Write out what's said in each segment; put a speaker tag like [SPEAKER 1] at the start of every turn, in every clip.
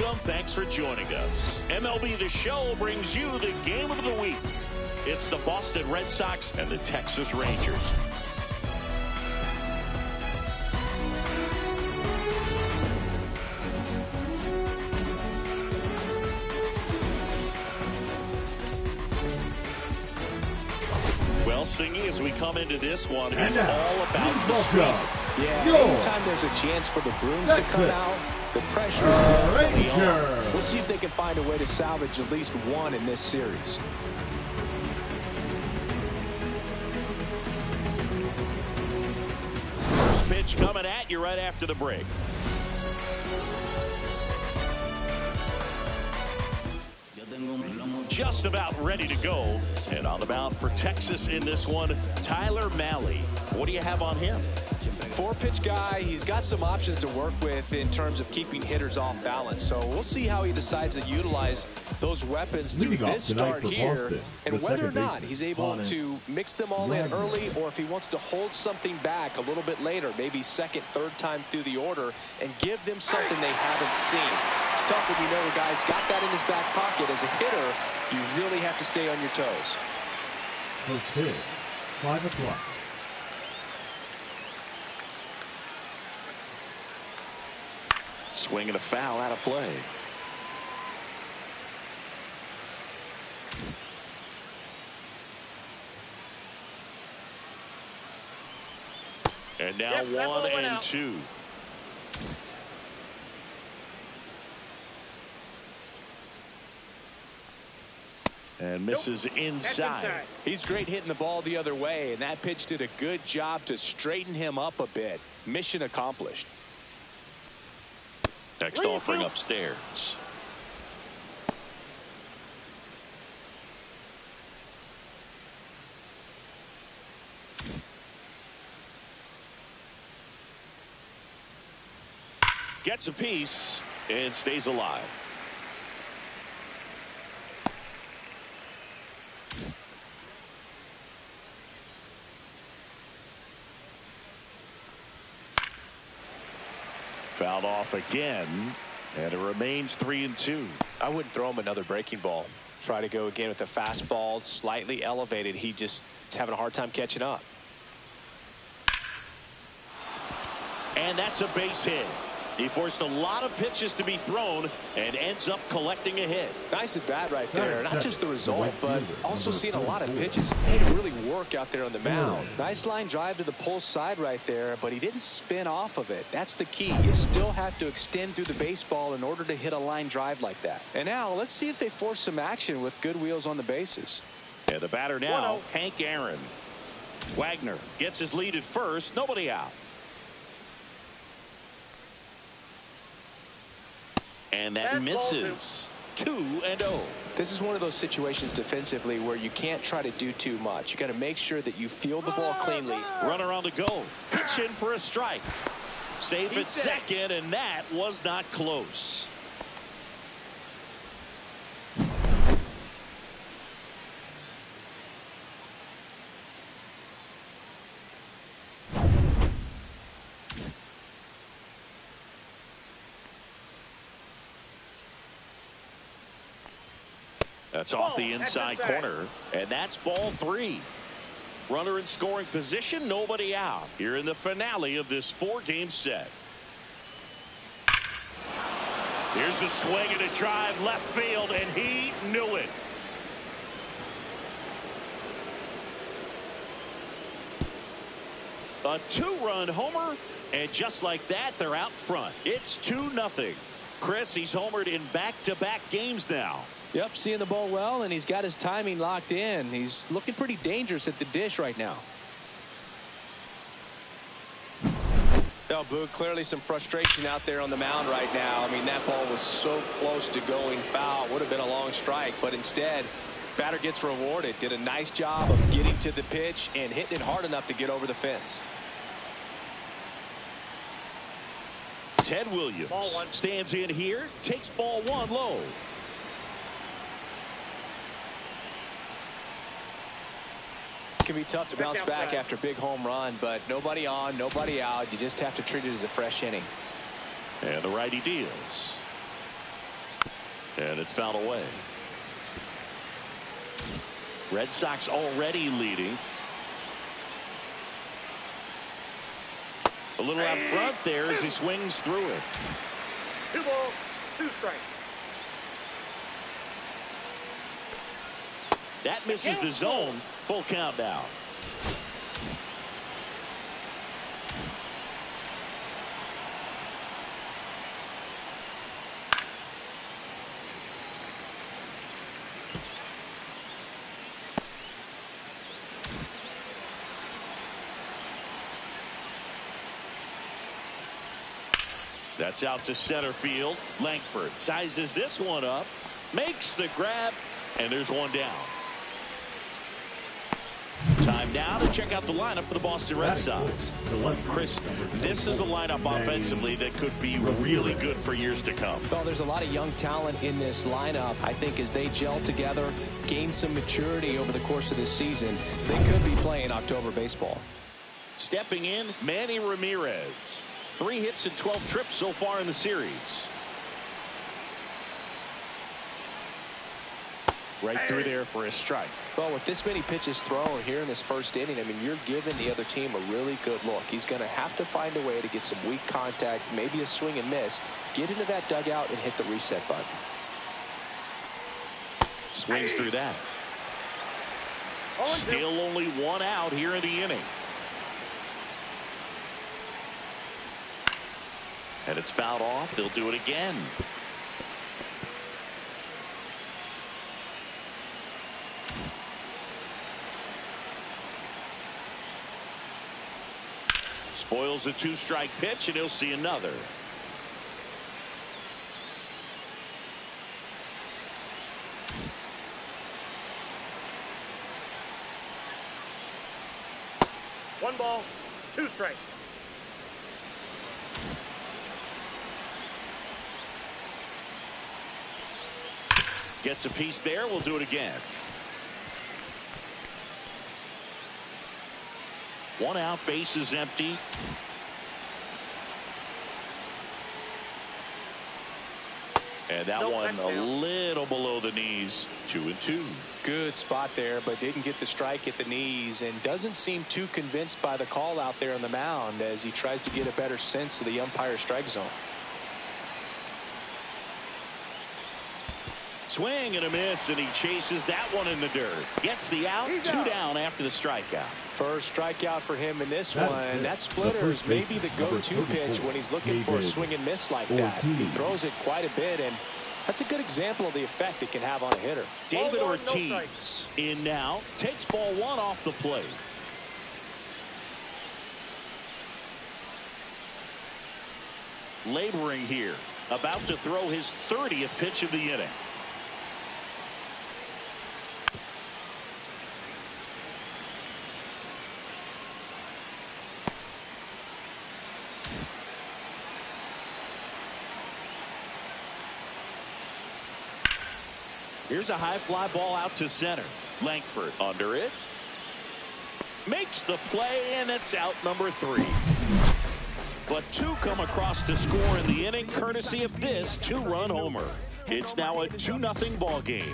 [SPEAKER 1] Welcome. Thanks for joining us. MLB The Show brings you the game of the week. It's the Boston Red Sox and the Texas Rangers. Well, Singy, as we come into this one, it's all about the swing.
[SPEAKER 2] Yeah, anytime there's a chance for the Bruins to come out, the pressure is definitely on. We'll see if they can find a way to salvage at least one in this series.
[SPEAKER 1] First pitch coming at you right after the break. Just about ready to go. And on the mound for Texas in this one, Tyler Mahle. What do you have on him?
[SPEAKER 2] Four-pitch guy. He's got some options to work with in terms of keeping hitters off balance. So we'll see how he decides to utilize those weapons through this start here, and whether or not he's able to mix them all in early, or if he wants to hold something back a little bit later, maybe second, third time through the order, and give them something they haven't seen. It's tough when you know a guy's got that in his back pocket. As a hitter, you really have to stay on your toes.
[SPEAKER 3] First pitch, 5 o'clock.
[SPEAKER 1] Swing and a foul out of play. And now 1 and 2. And misses inside.
[SPEAKER 2] He's great hitting the ball the other way, and that pitch did a good job to straighten him up a bit. Mission accomplished.
[SPEAKER 1] Next offering upstairs. Gets a piece and stays alive. Fouled off again, and it remains 3 and 2.
[SPEAKER 2] I wouldn't throw him another breaking ball. Try to go again with the fastball, slightly elevated. He just is having a hard time catching up.
[SPEAKER 1] And that's a base hit. He forced a lot of pitches to be thrown and ends up collecting a hit.
[SPEAKER 2] Nice at bat right there. Not just the result, but also seeing a lot of pitches made it really work out there on the mound. Nice line drive to the pull side right there, but he didn't spin off of it. That's the key. You still have to extend through the baseball in order to hit a line drive like that. And now let's see if they force some action with good wheels on the bases.
[SPEAKER 1] And the batter now, Hank Aaron. Wagner gets his lead at first. Nobody out. And that misses. 2-0.
[SPEAKER 2] This is one of those situations defensively where you can't try to do too much. You got to make sure that you field the ball cleanly.
[SPEAKER 1] Runner on the go. Pitch in for a strike. Safe at second, and that was not close. That's off the inside corner, and that's ball 3. Runner in scoring position, nobody out. Here in the finale of this 4-game set. Here's a swing and a drive left field, and he knew it. A 2-run homer, and just like that, they're out front. It's 2-0. Chris, he's homered in back-to-back games now.
[SPEAKER 2] Yep, seeing the ball well, and he's got his timing locked in. He's looking pretty dangerous at the dish right now. Now, Boog, clearly some frustration out there on the mound right now. I mean, that ball was so close to going foul. Would have been a long strike, but instead, batter gets rewarded. Did a nice job of getting to the pitch and hitting it hard enough to get over the fence.
[SPEAKER 1] Ted Williams stands in here, takes ball 1 low.
[SPEAKER 2] Can be tough to bounce back after a big home run, but nobody on, nobody out. You just have to treat it as a fresh inning.
[SPEAKER 1] And the righty deals. And it's fouled away. Red Sox already leading. A little out front there as he swings through it.
[SPEAKER 4] 2 balls, 2 strikes.
[SPEAKER 1] That misses the zone. Full count now. That's out to center field. Langford sizes this one up, makes the grab, and there's one down. Time now to check out the lineup for the Boston Red Sox. Chris, this is a lineup offensively that could be really good for years to come.
[SPEAKER 2] Well, there's a lot of young talent in this lineup. I think as they gel together, gain some maturity over the course of this season, they could be playing October baseball.
[SPEAKER 1] Stepping in, Manny Ramirez. 3 hits and 12 trips so far in the series. Right through there for a strike.
[SPEAKER 2] Well, with this many pitches thrown here in this first inning, I mean, you're giving the other team a really good look. He's going to have to find a way to get some weak contact, maybe a swing and miss, get into that dugout and hit the reset button.
[SPEAKER 1] Swings through that. Still only 1 out here in the inning. And it's fouled off. They'll do it again. Spoils a 2-strike pitch, and he'll see another.
[SPEAKER 4] One ball, 2 strikes.
[SPEAKER 1] Gets a piece there. We'll do it again. 1 out, base is empty. And that one a little below the knees. 2-2.
[SPEAKER 2] Good spot there, but didn't get the strike at the knees and doesn't seem too convinced by the call out there on the mound as he tries to get a better sense of the umpire's strike zone.
[SPEAKER 1] Swing and a miss, and he chases that one in the dirt. Gets the out. 2 down after the strikeout.
[SPEAKER 2] First strikeout for him in this one. That splitter is maybe the go-to pitch when he's looking for a swing and miss like that. He throws it quite a bit, and that's a good example of the effect it can have on a hitter.
[SPEAKER 1] David Ortiz in now. Takes ball 1 off the plate. Laboring here. About to throw his 30th pitch of the inning. Here's a high fly ball out to center. Langford under it. Makes the play, and it's out number 3. But 2 come across to score in the inning, courtesy of this 2-run homer. It's now a 2-0 ball game.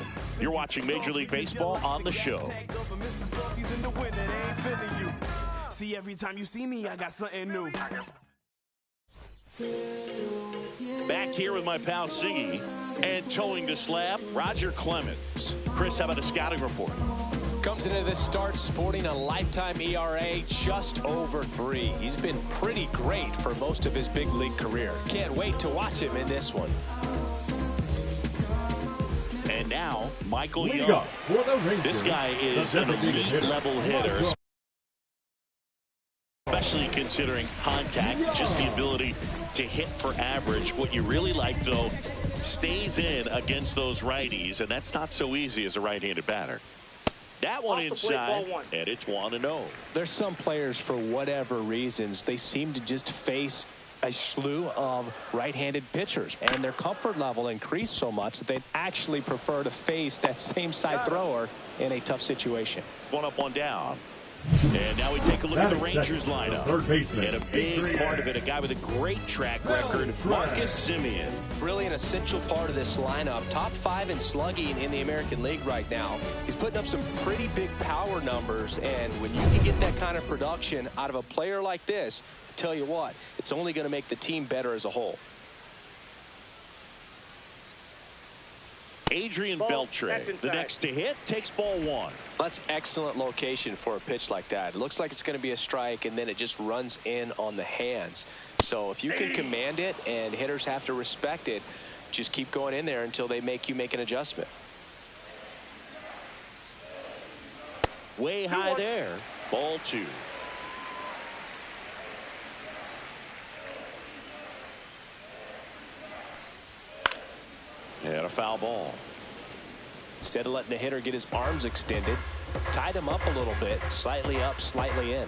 [SPEAKER 1] You're watching Major League Baseball on the show.
[SPEAKER 5] See, every time you see me, I got something new.
[SPEAKER 1] Back here with my pal Siggy, and towing the slab, Roger Clemens. Chris, how about a scouting report?
[SPEAKER 2] Comes into this start sporting a lifetime ERA just over 3. He's been pretty great for most of his big league career. Can't wait to watch him in this one.
[SPEAKER 1] And now, Michael Young. This guy is an elite level hitter, especially considering contact, just the ability to hit for average. What you really like, though, stays in against those righties, and that's not so easy as a right-handed batter. That one inside, and it's 1-0.
[SPEAKER 2] There's some players, for whatever reasons, they seem to just face a slew of right-handed pitchers, and their comfort level increased so much that they actually prefer to face that same side thrower in a tough situation.
[SPEAKER 1] 1 up, 1 down. And now we take a look at the Rangers lineup.
[SPEAKER 3] Third baseman.
[SPEAKER 1] And a big part of it, a guy with a great track record, Marcus Semien.
[SPEAKER 2] Really an essential part of this lineup. Top 5 in slugging in the American League right now. He's putting up some pretty big power numbers, and when you can get that kind of production out of a player like this, I tell you what, it's only going to make the team better as a whole.
[SPEAKER 1] Adrian Beltre, the next to hit, takes ball 1.
[SPEAKER 2] That's excellent location for a pitch like that. It looks like it's going to be a strike, and then it just runs in on the hands. So if you can command it and hitters have to respect it, just keep going in there until they make you make an adjustment.
[SPEAKER 1] Way high there. Ball 2. And a foul ball.
[SPEAKER 2] Instead of letting the hitter get his arms extended, tied him up a little bit, slightly up, slightly in.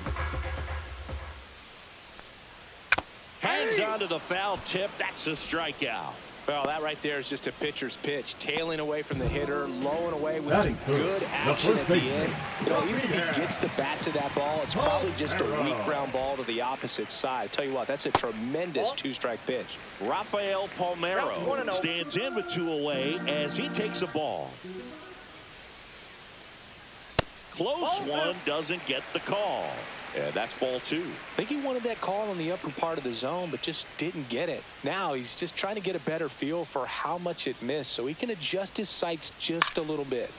[SPEAKER 1] Hangs on to the foul tip. That's a strikeout.
[SPEAKER 2] Well, that right there is just a pitcher's pitch. Tailing away from the hitter, lowing away with some good action at the end. You know, even if he gets the bat to that ball, it's probably just a weak ground ball to the opposite side. Tell you what, that's a tremendous two-strike pitch.
[SPEAKER 1] Rafael Palmeiro stands in with 2 away as he takes a ball. Close one, doesn't get the call. And that's ball 2.
[SPEAKER 2] I think he wanted that call in the upper part of the zone, but just didn't get it. Now he's just trying to get a better feel for how much it missed so he can adjust his sights just a little bit.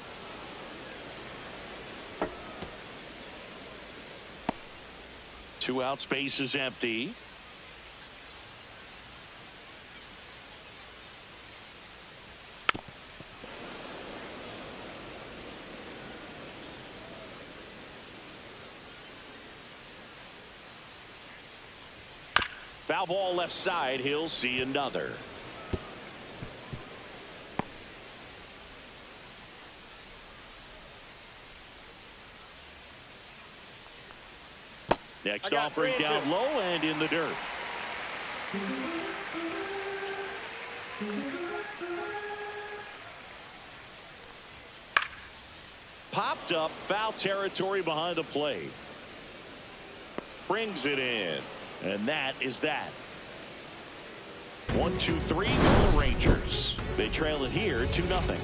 [SPEAKER 1] Two out, space is empty. Foul ball left side. He'll see another. Next offering down low and in the dirt. Popped up, foul territory behind the plate. Brings it in. And that is that. 1, 2, 3 go the Rangers. They trail it here 2-0.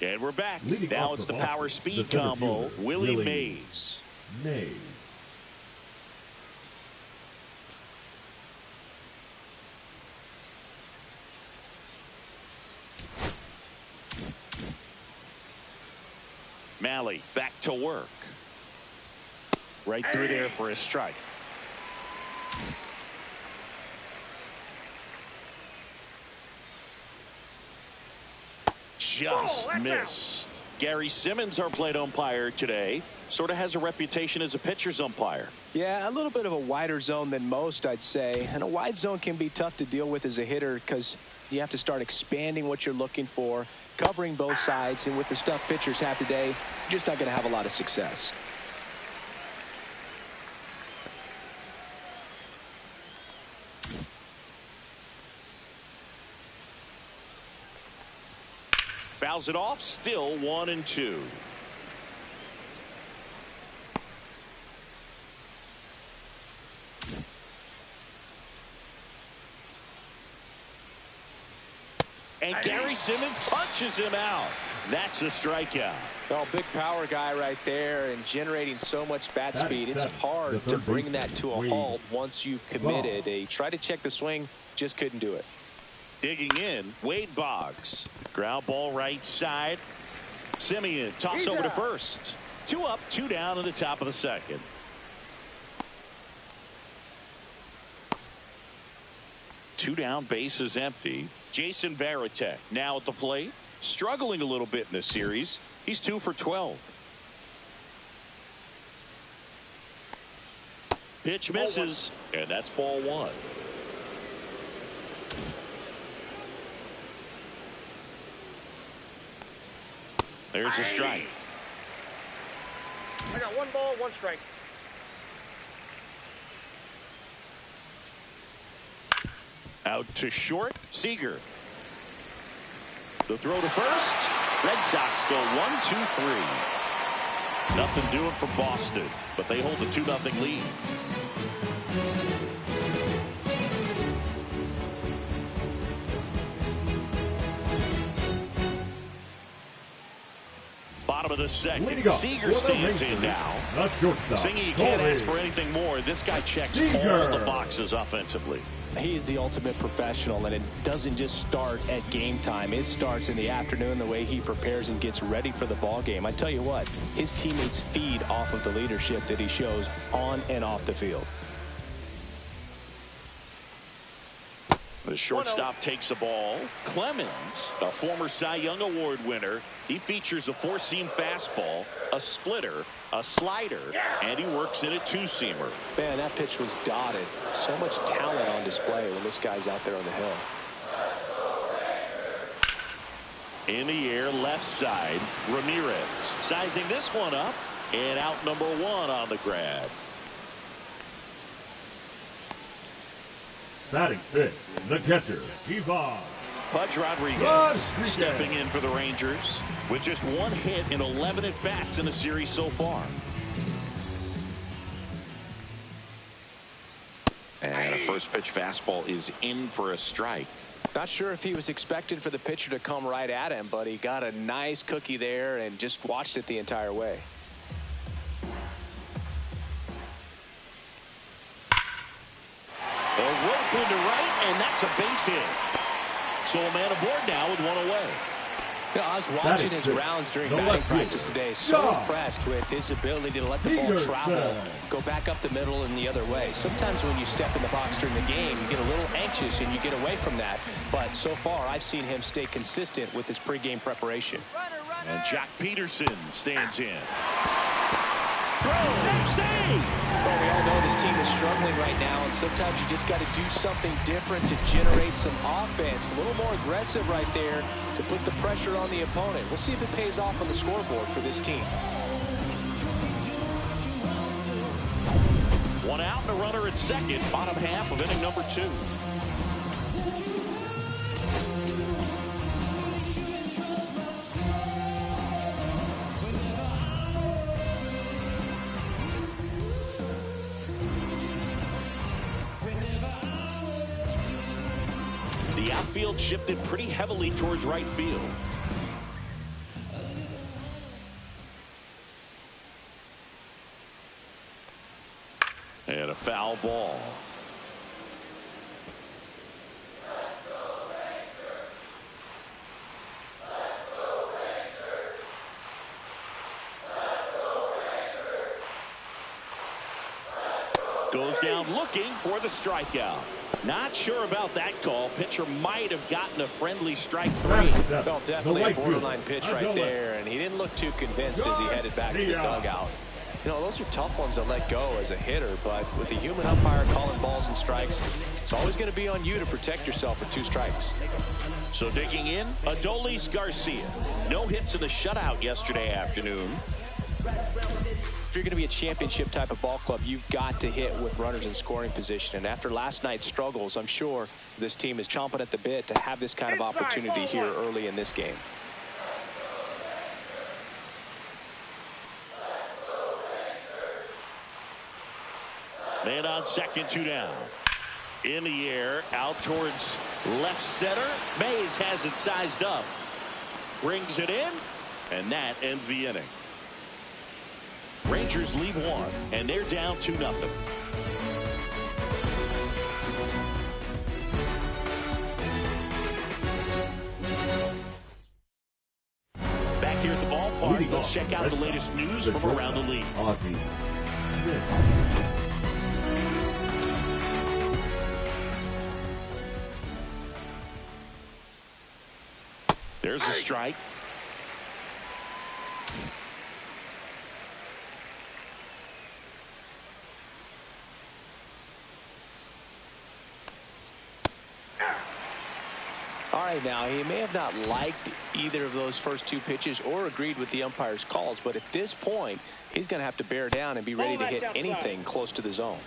[SPEAKER 1] And we're back. Now it's the power speed combo. Willie Mays. Malley back to work. Right through there for a strike. Just missed. Gary Simmons, our plate umpire today, sort of has a reputation as a pitcher's umpire.
[SPEAKER 2] Yeah, a little bit of a wider zone than most, I'd say. And a wide zone can be tough to deal with as a hitter because you have to start expanding what you're looking for, covering both sides, and with the stuff pitchers have today, you're just not going to have a lot of success.
[SPEAKER 1] Fouls it off, still 1-2. And Gary Simmons punches him out. That's a strikeout.
[SPEAKER 2] Well, big power guy right there and generating so much bat speed. It's hard to bring that to a halt once you've committed. They tried to check the swing, just couldn't do it.
[SPEAKER 1] Digging in, Wade Boggs. Ground ball right side. Semien toss over to first. 2 up, 2 down in the top of the second. Two down, base is empty. Jason Varitek now at the plate. Struggling a little bit in this series. He's 2 for 12. Pitch misses, and that's ball 1. There's a strike.
[SPEAKER 4] I got 1 ball, 1 strike.
[SPEAKER 1] Out to short, Seager. The throw to first. Red Sox go 1-2-3. Nothing doing for Boston, but they hold the 2-0 lead. Bottom of the second. Seager stands in now. Singing, you can't ask for anything more. This guy checks all the boxes offensively.
[SPEAKER 2] He's the ultimate professional, and it doesn't just start at game time. It starts in the afternoon, the way he prepares and gets ready for the ball game. I tell you what, his teammates feed off of the leadership that he shows on and off the field.
[SPEAKER 1] The shortstop takes the ball. Clemens, a former Cy Young Award winner. He features a four-seam fastball, a splitter, a slider, and he works in a two-seamer.
[SPEAKER 2] Man, that pitch was dotted. So much talent on display when this guy's out there on the hill.
[SPEAKER 1] In the air, left side, Ramirez. Sizing this one up, and out number 1 on the grab.
[SPEAKER 3] Batting fifth, the catcher, Ivan.
[SPEAKER 1] Pudge Rodriguez stepping in for the Rangers with just 1 hit in 11 at-bats in the series so far. And a first pitch fastball is in for a strike.
[SPEAKER 2] Not sure if he was expected for the pitcher to come right at him, but he got a nice cookie there and just watched it the entire way.
[SPEAKER 1] A rope into right, and that's a base hit. So a man aboard now with 1 away.
[SPEAKER 2] You know, I was watching his rounds during batting practice today. So impressed with his ability to let the ball travel, go back up the middle and the other way. Sometimes when you step in the box during the game, you get a little anxious and you get away from that. But so far, I've seen him stay consistent with his pregame preparation.
[SPEAKER 1] And Jack Peterson stands in. Throw, save!
[SPEAKER 2] Well, we all know this team is struggling right now, and sometimes you just got to do something different to generate some offense. A little more aggressive right there to put the pressure on the opponent. We'll see if it pays off on the scoreboard for this team.
[SPEAKER 1] 1 out and a runner at second, bottom half of inning number 2. The outfield shifted pretty heavily towards right field. And a foul ball. Goes down looking for the strikeout. Not sure about that call. Pitcher might have gotten a friendly strike 3.
[SPEAKER 2] Well, definitely a borderline pitch right there, and he didn't look too convinced as he headed back to the dugout. You know, those are tough ones to let go as a hitter, but with the human umpire calling balls and strikes, it's always going to be on you to protect yourself with 2 strikes.
[SPEAKER 1] So digging in, Adolis Garcia. No hits in the shutout yesterday afternoon.
[SPEAKER 2] If you're going to be a championship type of ball club, you've got to hit with runners in scoring position. And after last night's struggles, I'm sure this team is chomping at the bit to have this kind of opportunity here early in this game.
[SPEAKER 1] Man on second, 2 down. In the air, out towards left center. Mays has it sized up. Brings it in, and that ends the inning. Rangers lead 1, and they're down 2-0. Back here at the ballpark, let's check out the latest news from around the league.
[SPEAKER 3] Ozzie Smith.
[SPEAKER 1] There's a strike.
[SPEAKER 2] All right, now, he may have not liked either of those first 2 pitches or agreed with the umpire's calls, but at this point, he's going to have to bear down and be ready to hit anything close to the zone.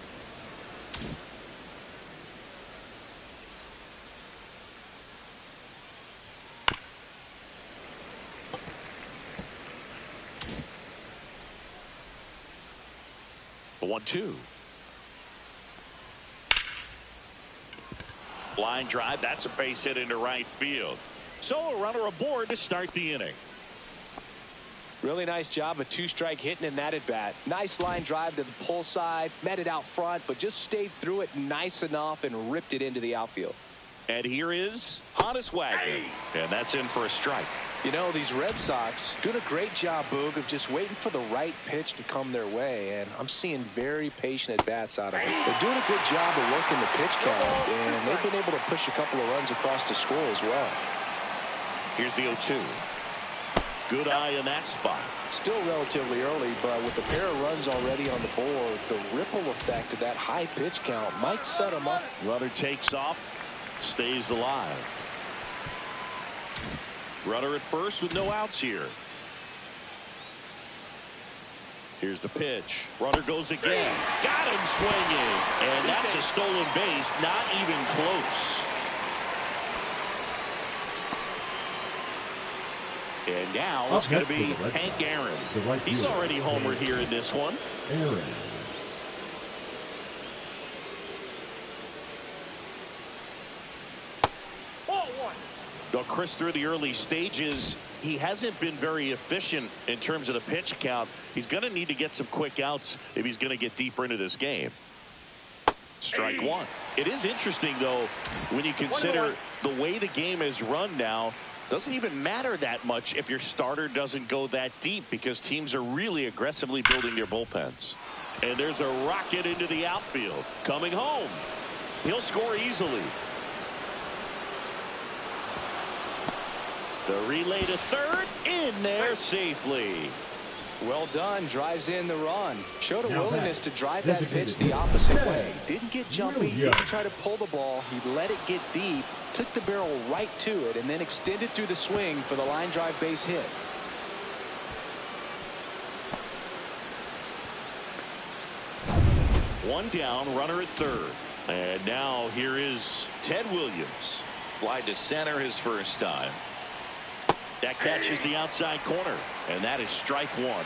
[SPEAKER 1] The 1-2. Line drive. That's a base hit into right field. So a runner aboard to start the inning.
[SPEAKER 2] Really nice job of two-strike hitting in that at-bat. Nice line drive to the pull side. Met it out front, but just stayed through it nice enough and ripped it into the outfield.
[SPEAKER 1] And here is Honus Wagner. And that's in for a strike.
[SPEAKER 2] You know, these Red Sox doing a great job, Boog, of just waiting for the right pitch to come their way. And I'm seeing very patient at-bats out of it. They're doing a good job of working the pitch count, and they've been able to push a couple of runs across to score as well.
[SPEAKER 1] Here's the 0-2. Good eye in that spot.
[SPEAKER 2] Still relatively early, but with a pair of runs already on the board, the ripple effect of that high pitch count might set them up.
[SPEAKER 1] Runner takes off, stays alive. Runner at first with no outs here. Here's the pitch. Runner goes again. Got him swinging. And that's a stolen base. Not even close. And now it's going to be Hank Aaron. He's already homered here in this one.
[SPEAKER 3] Aaron.
[SPEAKER 1] Well, Chris, through the early stages, he hasn't been very efficient in terms of the pitch count. He's going to need to get some quick outs if he's going to get deeper into this game. Strike one. It is interesting, though, when you consider the way the game is run now. Doesn't even matter that much if your starter doesn't go that deep, because teams are really aggressively building their bullpens. And there's a rocket into the outfield. Coming home. He'll score easily. The relay to third, in there safely.
[SPEAKER 2] Well done. Drives in the run. Showed a willingness to drive that pitch the opposite way. Didn't get jumpy. Didn't try to pull the ball. He let it get deep. Took the barrel right to it and then extended through the swing for the line drive base hit.
[SPEAKER 1] One down, runner at third. And now here is Ted Williams. Fly to center his first time. That catches the outside corner, and that is strike one.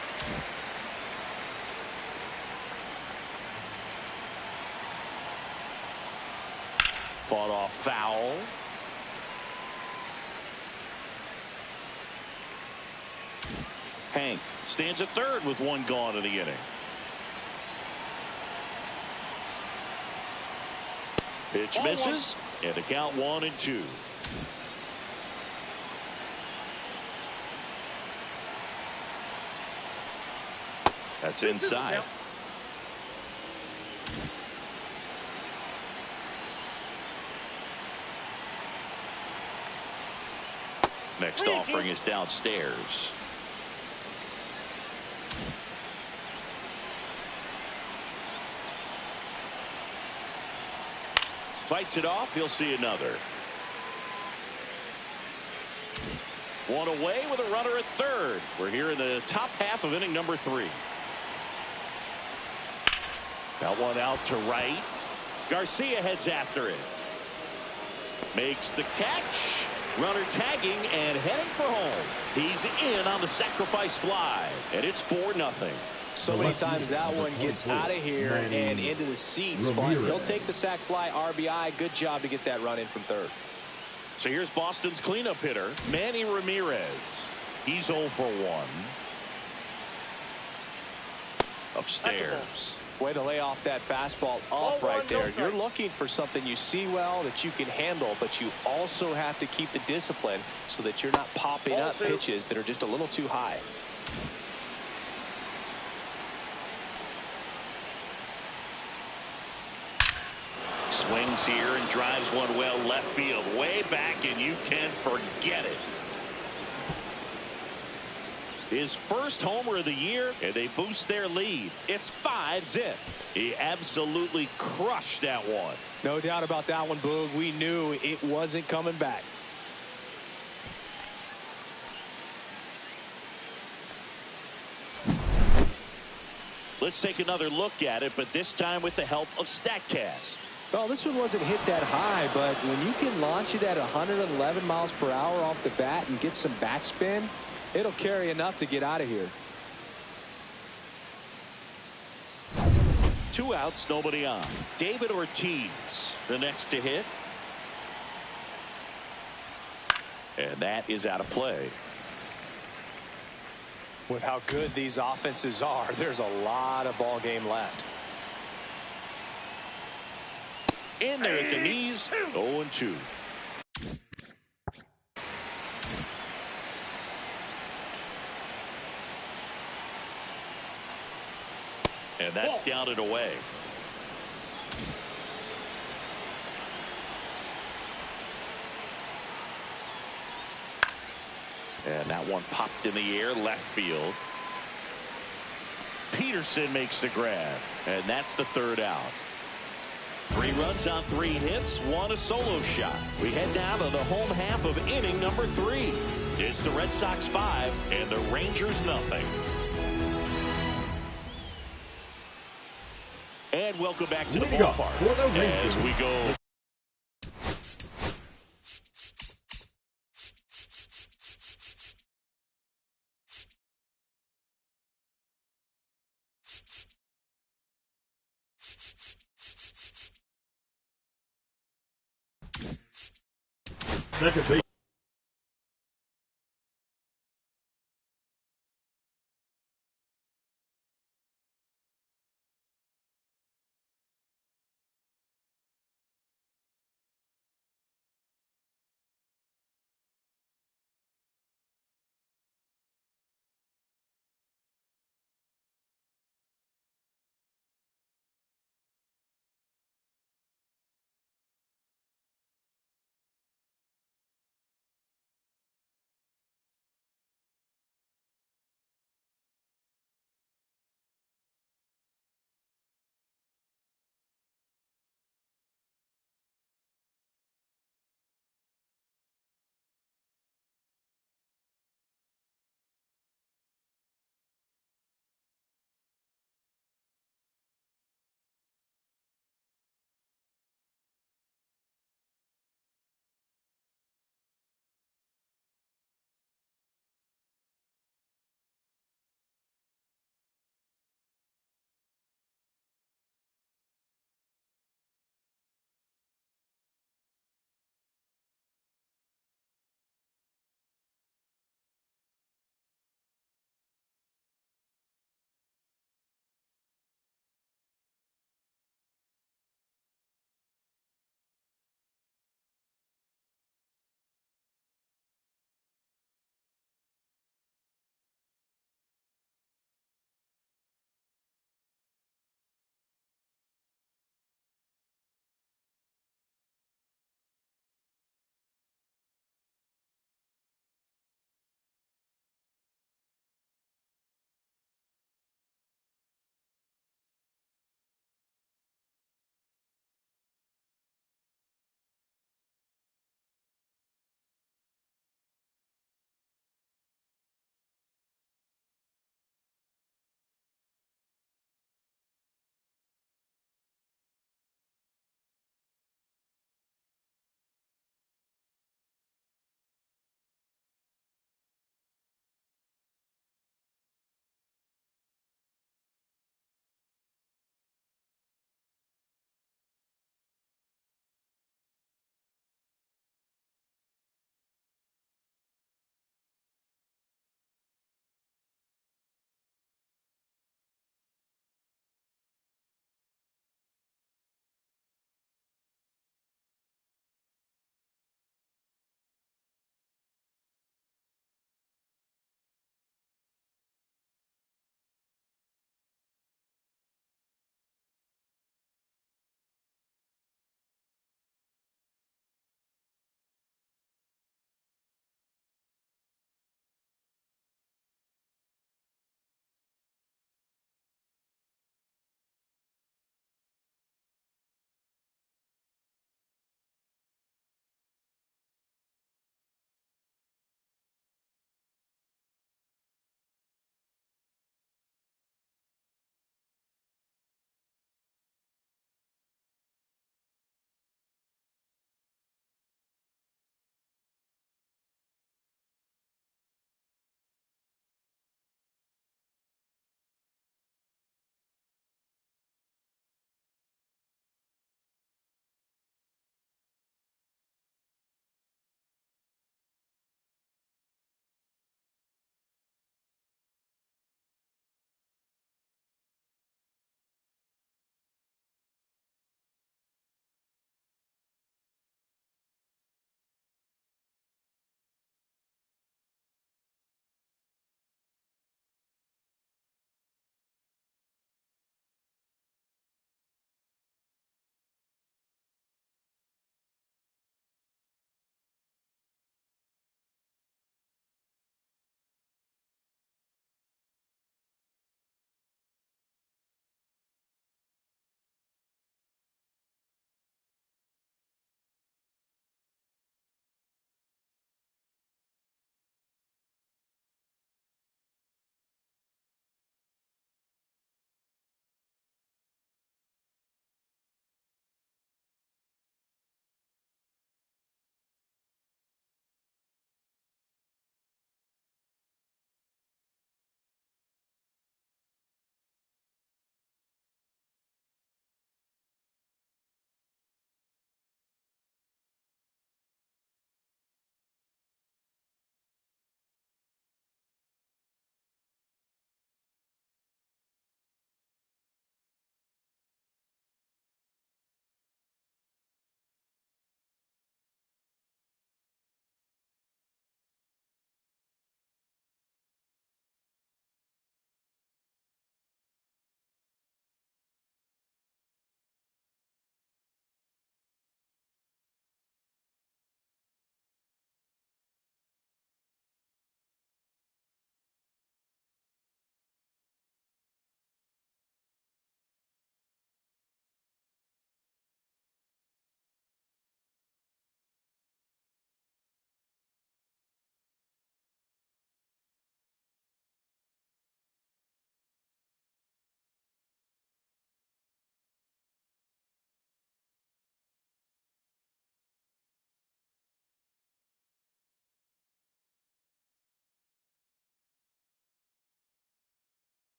[SPEAKER 1] Fought off foul. Hank stands at third with one gone in the inning. Pitch misses, and the count 1-2. That's inside. Next offering is downstairs. Fights it off. He'll see another. One away with a runner at third. We're here in the top half of inning number 3. That one out to right. Garcia heads after it. Makes the catch. Runner tagging and heading for home. He's in on the sacrifice fly. And it's 4-0.
[SPEAKER 2] So many times that one gets out of here and into the seats, but he'll take the sac fly RBI. Good job to get that run in from third.
[SPEAKER 1] So here's Boston's cleanup hitter, Manny Ramirez. He's 0 for 1. Upstairs.
[SPEAKER 2] Way to lay off that fastball up right there. You're looking for something you see well that you can handle, but you also have to keep the discipline so that you're not popping up pitches that are just a little too high.
[SPEAKER 1] Swings here and drives one well left field, way back, and you can forget it. His first homer of the year, and they boost their lead. It's 5-0. He absolutely crushed that one.
[SPEAKER 2] No doubt about that one, Boog. We knew it wasn't coming back.
[SPEAKER 1] Let's take another look at it, but this time with the help of StatCast.
[SPEAKER 2] Well, this one wasn't hit that high, but when you can launch it at 111 miles per hour off the bat and get some backspin, it'll carry enough to get out of here.
[SPEAKER 1] 2 outs, nobody on. David Ortiz, the next to hit. And that is out of play.
[SPEAKER 2] With how good these offenses are, there's a lot of ball game left.
[SPEAKER 1] In there at the knees, 0-2. And that's down and away. And that one popped in the air, left field. Peterson makes the grab, and that's the 3rd out. 3 runs on 3 hits, 1 a solo shot. We head now to the home half of inning number 3. It's the Red Sox 5 and the Rangers nothing. And welcome back to the ballpark as we go.
[SPEAKER 3] Second base.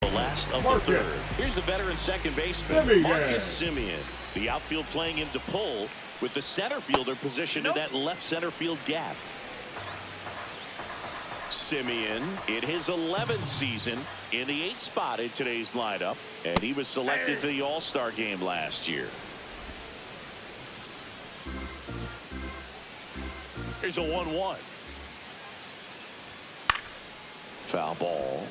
[SPEAKER 1] the last of the third. Here's the veteran second baseman, Marcus Semien. The outfield playing him to pull with the center fielder positioned in that left center field gap. Semien in his 11th season in the 8th spot in today's lineup, and he was selected for the All-Star game last year. Here's a 1-1. Foul ball.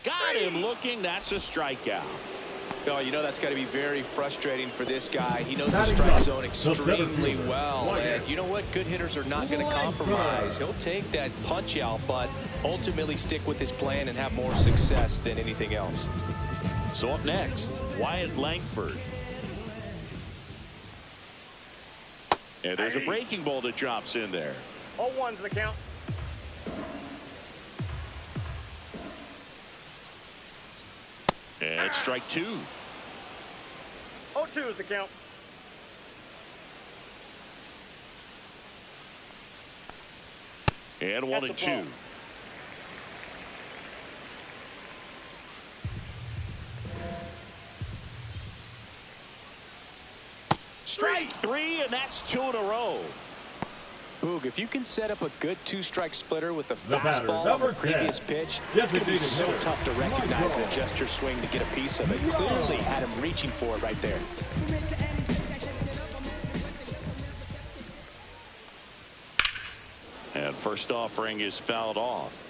[SPEAKER 1] Got him looking. That's a strikeout.
[SPEAKER 2] Oh, you know that's got to be very frustrating for this guy. He knows the strike zone extremely well. And you know what? Good hitters are not going to compromise. He'll take that punch out, but ultimately stick with his plan and have more success than anything else.
[SPEAKER 1] So up next, Wyatt Langford. And there's a breaking ball that drops in there.
[SPEAKER 4] 0-1's the count.
[SPEAKER 1] And strike two.
[SPEAKER 4] 0-2 is the count.
[SPEAKER 1] And 1-2. Strike three, and that's 2 in a row.
[SPEAKER 2] Boog, if you can set up a good two-strike splitter with a fastball on the previous pitch, it's going to be so tough to recognize and adjust your swing to get a piece of it. Clearly had him reaching for it right there.
[SPEAKER 1] And first offering is fouled off.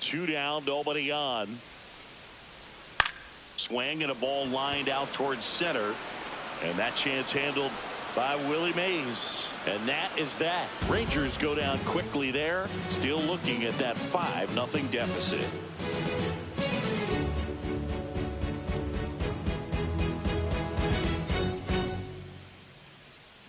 [SPEAKER 1] Two down, nobody on. Swing and a ball lined out towards center. And that chance handled by Willie Mays. And that is that. Rangers go down quickly there. Still looking at that 5-0 deficit.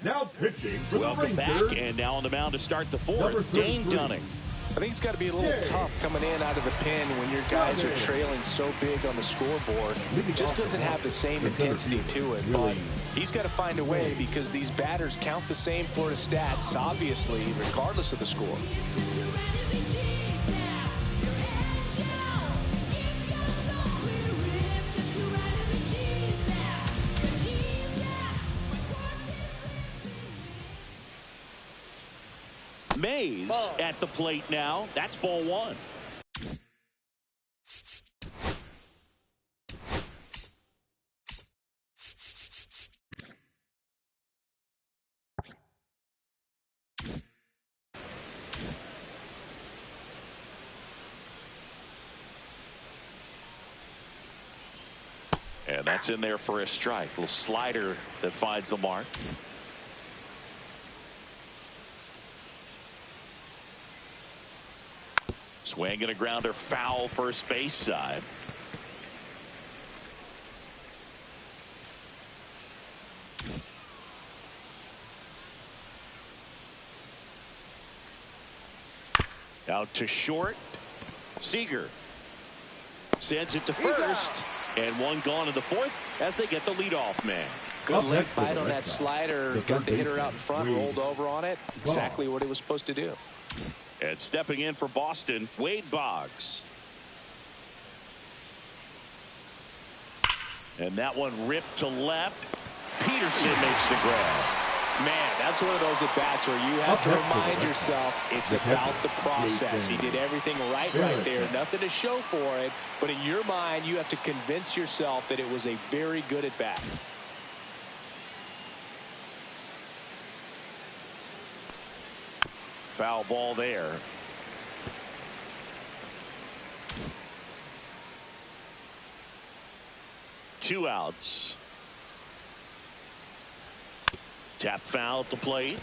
[SPEAKER 3] Now pitching for
[SPEAKER 1] Welcome
[SPEAKER 3] the Rangers.
[SPEAKER 1] back, and now on the mound to start the fourth, Dane Dunning.
[SPEAKER 2] I think it's got to be a little tough coming in out of the pen when your guys are trailing so big on the scoreboard. It just doesn't have the same intensity to it, but he's got to find a way because these batters count the same for his stats, obviously, regardless of the score.
[SPEAKER 1] Mays at the plate now. That's ball one. And that's in there for a strike. A little slider that finds the mark. Swing and a grounder foul first base side. Out to short. Seager sends it to first. And one gone in the fourth as they get the leadoff man.
[SPEAKER 2] Good leg bite on that slider. Got the hitter out in front, rolled over on it. Exactly what he was supposed to do.
[SPEAKER 1] And stepping in for Boston, Wade Boggs. And that one ripped to left. Peterson makes the grab.
[SPEAKER 2] Man, that's one of those at-bats where you have to remind yourself it's about the process. He did everything right there. Nothing to show for it. But in your mind, you have to convince yourself that it was a very good at-bat.
[SPEAKER 1] Foul ball there. Two outs. Tap foul at the plate.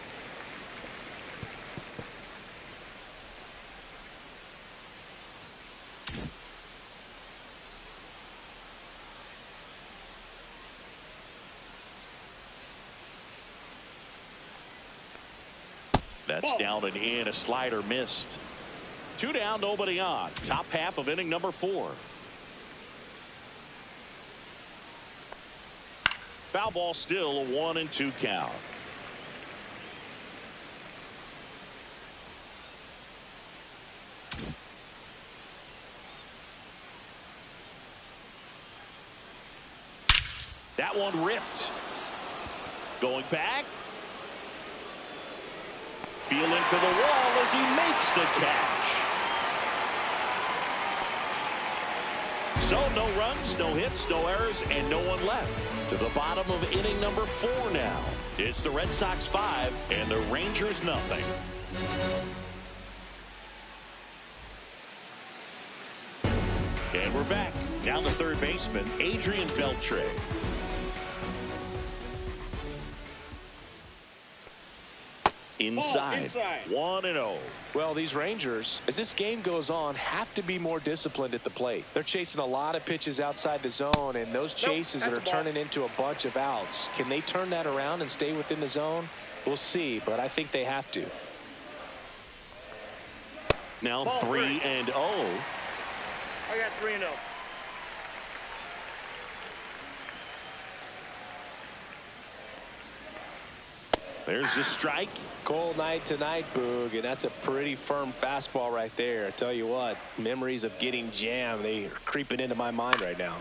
[SPEAKER 1] That's down and in. A slider missed. Two down, nobody on. Top half of inning number 4. Foul ball, still a 1-2 count. That one ripped. Going back. Feeling for the wall as he makes the catch. So no runs, no hits, no errors, and no one left. To the bottom of inning number 4 now. It's the Red Sox 5 and the Rangers nothing. And we're back. Now the third baseman, Adrian Beltre. Inside. 1-0.
[SPEAKER 2] Well, these Rangers, as this game goes on, have to be more disciplined at the plate. They're chasing a lot of pitches outside the zone, and those chases are turning into a bunch of outs. Can they turn that around and stay within the zone? We'll see, but I think they have to.
[SPEAKER 1] Now 3-0.
[SPEAKER 4] I got 3-0.
[SPEAKER 1] There's the strike.
[SPEAKER 2] Cold night tonight, Boog, and that's a pretty firm fastball right there. I tell you what, memories of getting jammed, they are creeping into my mind right now.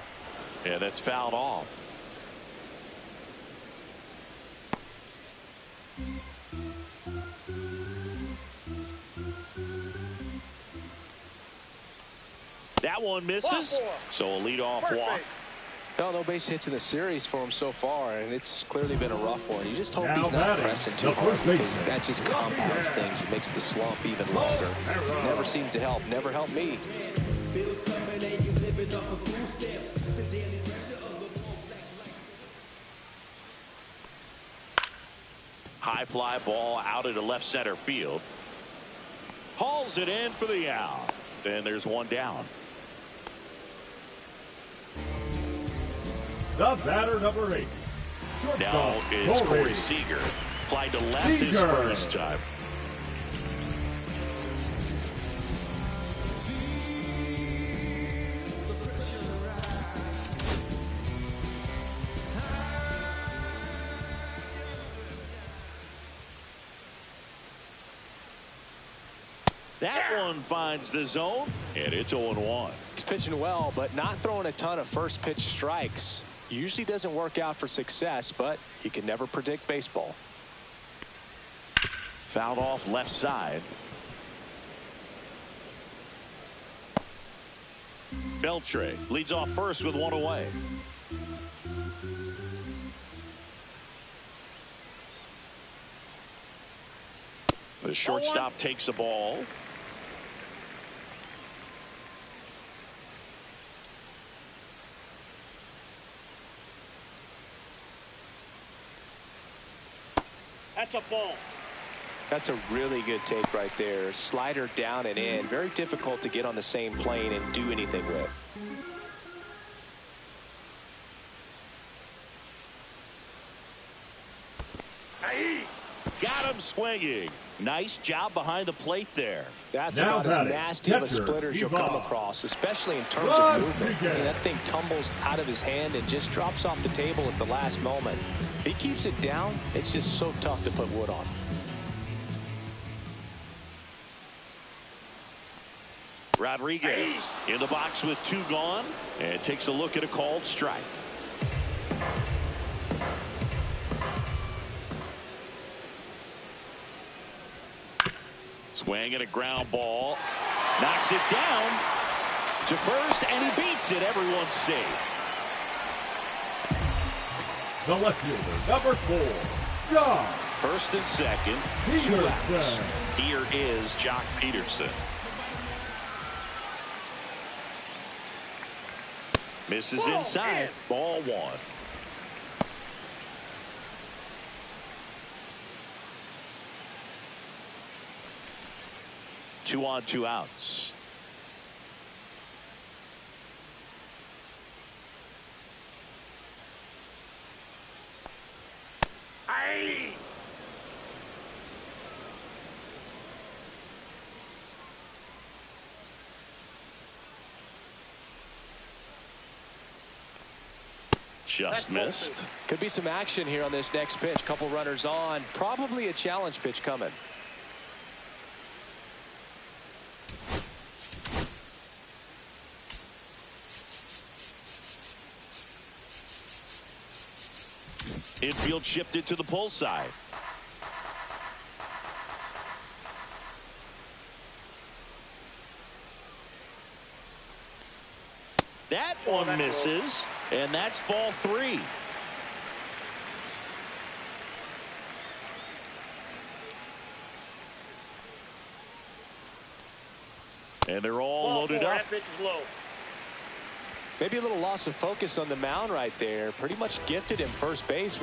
[SPEAKER 1] Yeah, that's fouled off. That one misses. So a leadoff walk.
[SPEAKER 2] No base hits in the series for him so far, and it's clearly been a rough one. You just hope he's not pressing too hard, because that just compounds things. It makes the slump even longer. Never seems to help. Never helped me.
[SPEAKER 1] High fly ball out into left center field. Hauls it in for the out. And there's one down.
[SPEAKER 3] The batter, number 8.
[SPEAKER 1] Now it's Corey Seager. Fly to left his first time. That one finds the zone, and it's 0-1.
[SPEAKER 2] He's pitching well, but not throwing a ton of first pitch strikes. Usually doesn't work out for success, but you can never predict baseball.
[SPEAKER 1] Fouled off left side. Beltre leads off first with one away. The shortstop takes the ball.
[SPEAKER 4] That's a ball.
[SPEAKER 2] That's a really good take right there. Slider down and in. Very difficult to get on the same plane and do anything with.
[SPEAKER 1] Got him swinging. Nice job behind the plate there.
[SPEAKER 2] That's
[SPEAKER 3] now
[SPEAKER 2] about as nasty of a splitter as you'll come across, especially in terms of movement. I mean, that thing tumbles out of his hand and just drops off the table at the last moment. If he keeps it down, it's just so tough to put wood on.
[SPEAKER 1] Rodriguez in the box with 2 gone, and takes a look at a called strike. Swing and a ground ball. Knocks it down to first, and he beats it. Everyone's safe.
[SPEAKER 3] The left fielder, number 4, Jock.
[SPEAKER 1] First and second, 2 outs. Here is Jock Peterson. Misses inside. Ball 1. Two on, 2 outs. Just missed.
[SPEAKER 2] Could be some action here on this next pitch. Couple runners on. Probably a challenge pitch coming.
[SPEAKER 1] Infield shifted to the pull side. That one misses, and that's ball 3. And they're all loaded up.
[SPEAKER 2] Maybe a little loss of focus on the mound right there. Pretty much gifted him first base.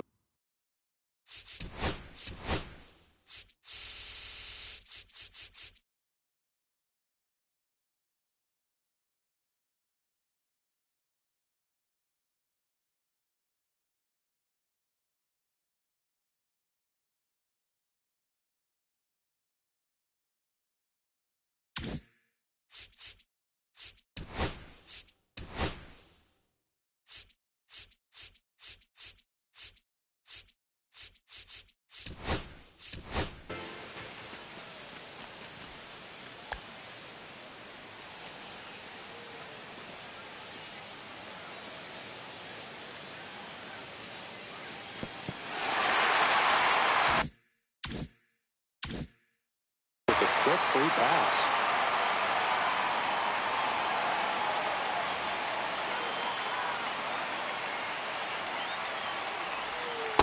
[SPEAKER 2] Quick free pass.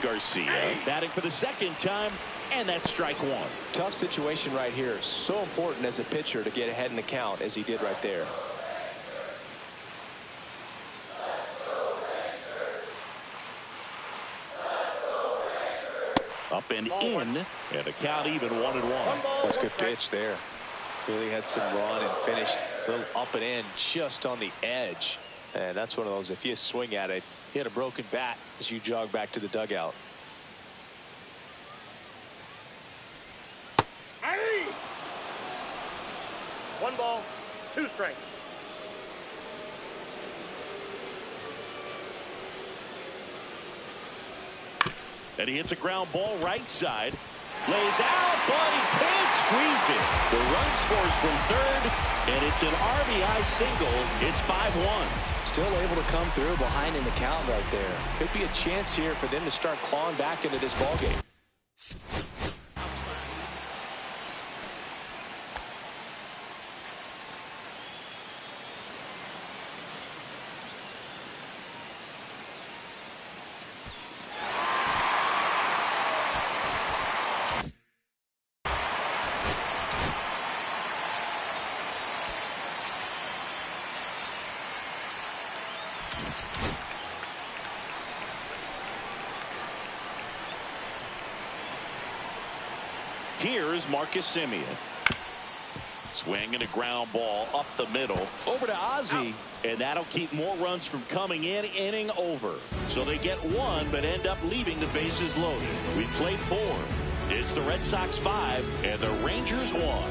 [SPEAKER 1] Garcia batting for the second time, and that's strike 1.
[SPEAKER 2] Tough situation right here. So important as a pitcher to get ahead in the count as he did right there.
[SPEAKER 1] Up and in, and the count even 1-1.
[SPEAKER 2] That's a good pitch there. Really had some run and finished a little up and in just on the edge. And that's one of those, if you swing at it, hit a broken bat as you jog back to the dugout.
[SPEAKER 4] Hey! 1 ball, 2 strikes.
[SPEAKER 1] And he hits a ground ball right side. Lays out, but he can't squeeze it. The run scores from third, and it's an RBI single. It's 5-1.
[SPEAKER 2] Still able to come through behind in the count right there. Could be a chance here for them to start clawing back into this ballgame.
[SPEAKER 1] Here's Marcus Semien. Swinging a ground ball up the middle. Over to Ozzie. And that'll keep more runs from coming in. Inning over. So they get 1, but end up leaving the bases loaded. We played 4. It's the Red Sox 5 and the Rangers 1.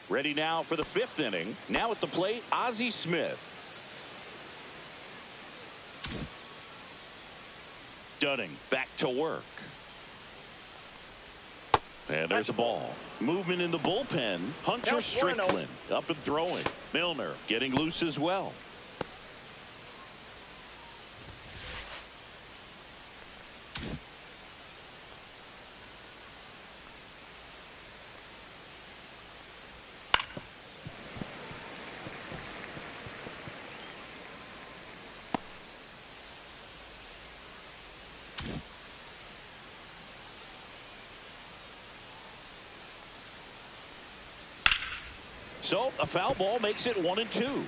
[SPEAKER 1] Ready now for the 5th inning. Now at the plate, Ozzie Smith. Dunning back to work. And there's a ball. Movement in the bullpen. Hunter Strickland up and throwing. Milner getting loose as well. So a foul ball makes it 1-2.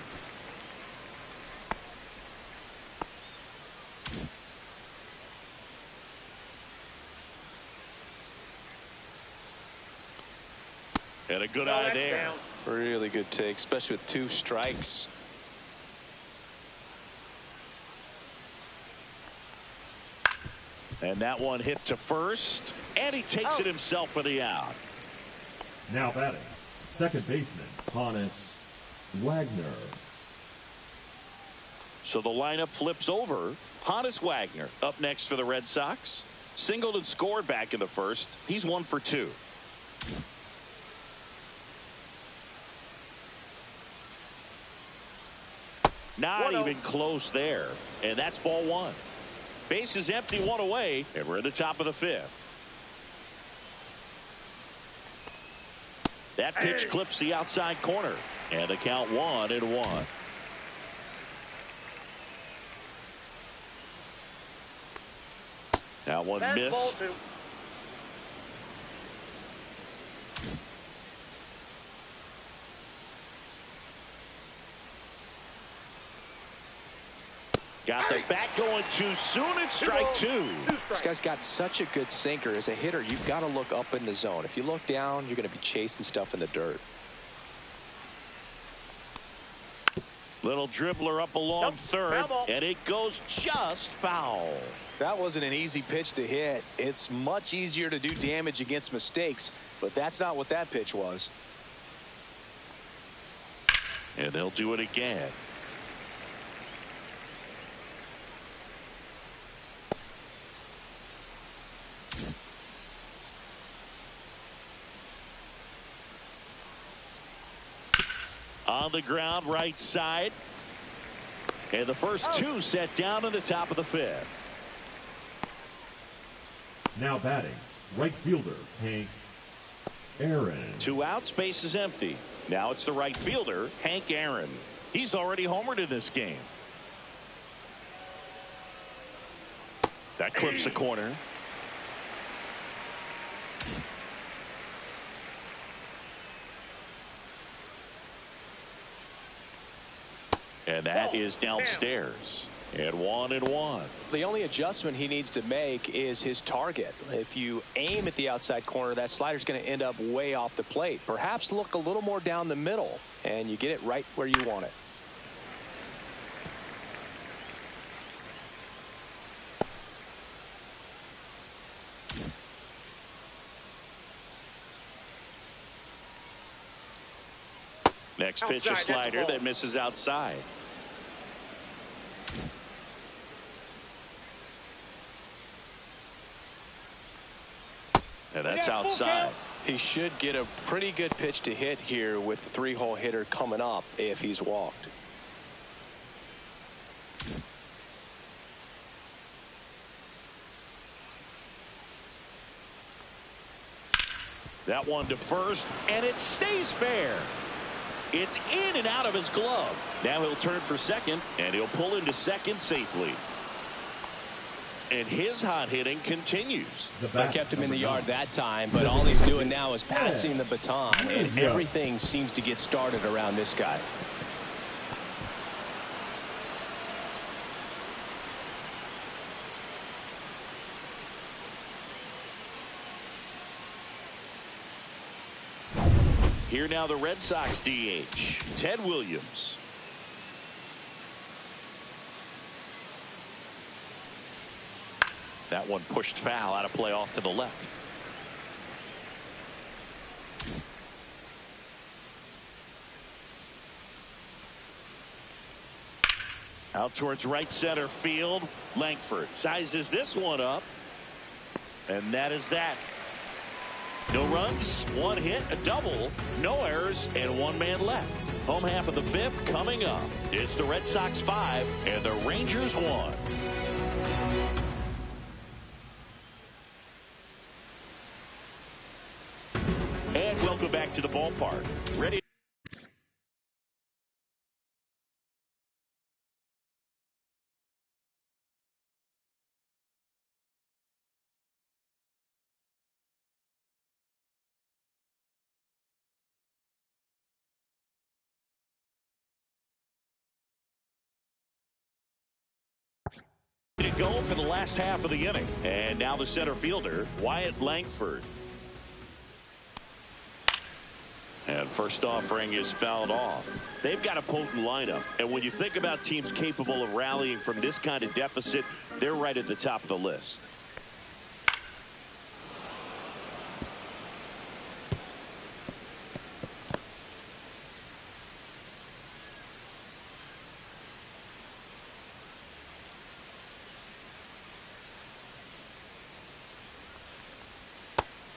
[SPEAKER 1] And a good eye there.
[SPEAKER 2] Really good take, especially with 2 strikes.
[SPEAKER 1] And that one hit to first, and he takes it himself for the out.
[SPEAKER 3] Now batting, second baseman, Hannes Wagner.
[SPEAKER 1] So the lineup flips over. Honus Wagner up next for the Red Sox. Singled and scored back in the first. He's 1 for 2. Not even close there. And that's ball 1. Base is empty, 1 away, and we're at the top of the 5th. That pitch clips the outside corner. And the count 1-1. That one missed. Got the bat going too soon. It's strike 2.
[SPEAKER 2] This guy's got such a good sinker. As a hitter, you've got to look up in the zone. If you look down, you're going to be chasing stuff in the dirt.
[SPEAKER 1] Little dribbler up along third, and it goes just foul.
[SPEAKER 2] That wasn't an easy pitch to hit. It's much easier to do damage against mistakes, but that's not what that pitch was.
[SPEAKER 1] And they'll do it again. On the ground, right side. And the first 2 set down in the top of the 5th.
[SPEAKER 3] Now batting, right fielder, Hank Aaron.
[SPEAKER 1] 2 outs, base is empty. Now it's the right fielder, Hank Aaron. He's already homered in this game. That clips the corner. And that is downstairs. And 1-1.
[SPEAKER 2] The only adjustment he needs to make is his target. If you aim at the outside corner, that slider's going to end up way off the plate. Perhaps look a little more down the middle, and you get it right where you want it.
[SPEAKER 1] Next pitch, a slider that misses outside. And that's outside.
[SPEAKER 2] He should get a pretty good pitch to hit here with the 3-hole hitter coming up if he's walked.
[SPEAKER 1] That one to first, and it stays fair. It's in and out of his glove. Now he'll turn for second, and he'll pull into second safely. And his hot hitting continues.
[SPEAKER 2] They kept him in the yard that time, but all he's doing now is passing the baton, and everything seems to get started around this guy.
[SPEAKER 1] Here now the Red Sox DH, Ted Williams. That one pushed foul, out of play off to the left. Out towards right center field. Langford sizes this one up. And that is that. No runs, 1 hit, a double, no errors, and 1 man left. Home half of the 5th coming up. It's the Red Sox 5 and the Rangers 1. And welcome back to the ballpark. Ready? To go for the last half of the inning. And now the center fielder, Wyatt Langford. And first offering is fouled off. They've got a potent lineup. And when you think about teams capable of rallying from this kind of deficit, they're right at the top of the list.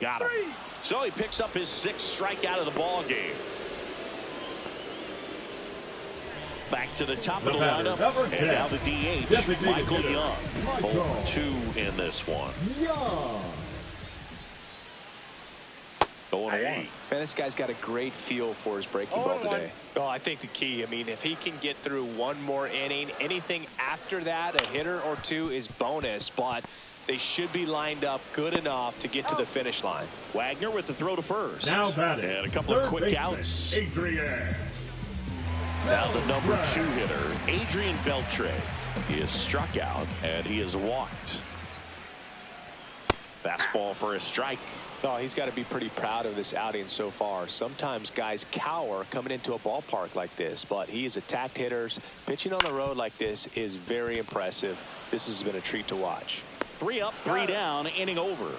[SPEAKER 1] Got him. So he picks up his 6th strikeout of the ball game. Back to the top of the lineup, and now the DH, Michael Young. 0 for 2 in this one. Going away.
[SPEAKER 2] Man, this guy's got a great feel for his breaking ball today. Oh, I think the key, I mean, if he can get through one more inning, anything after that, a hitter or two is bonus, but they should be lined up good enough to get to the finish line.
[SPEAKER 1] Wagner with the throw to first.
[SPEAKER 3] Now batting.
[SPEAKER 1] And a couple of quick outs.
[SPEAKER 3] Adrian.
[SPEAKER 1] Now the number 2 hitter, Adrian Beltre. He is struck out, and he is walked. Fastball for a strike.
[SPEAKER 2] Oh, he's got to be pretty proud of this outing so far. Sometimes guys cower coming into a ballpark like this, but he has attacked hitters. Pitching on the road like this is very impressive. This has been a treat to watch.
[SPEAKER 1] 3 up, 3 down, inning over.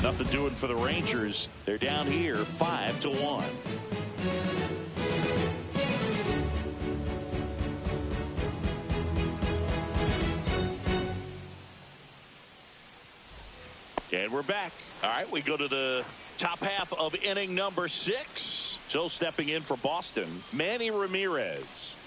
[SPEAKER 1] Nothing doing for the Rangers. They're down here 5-1. And we're back. All right, we go to the top half of inning number 6. So stepping in for Boston, Manny Ramirez.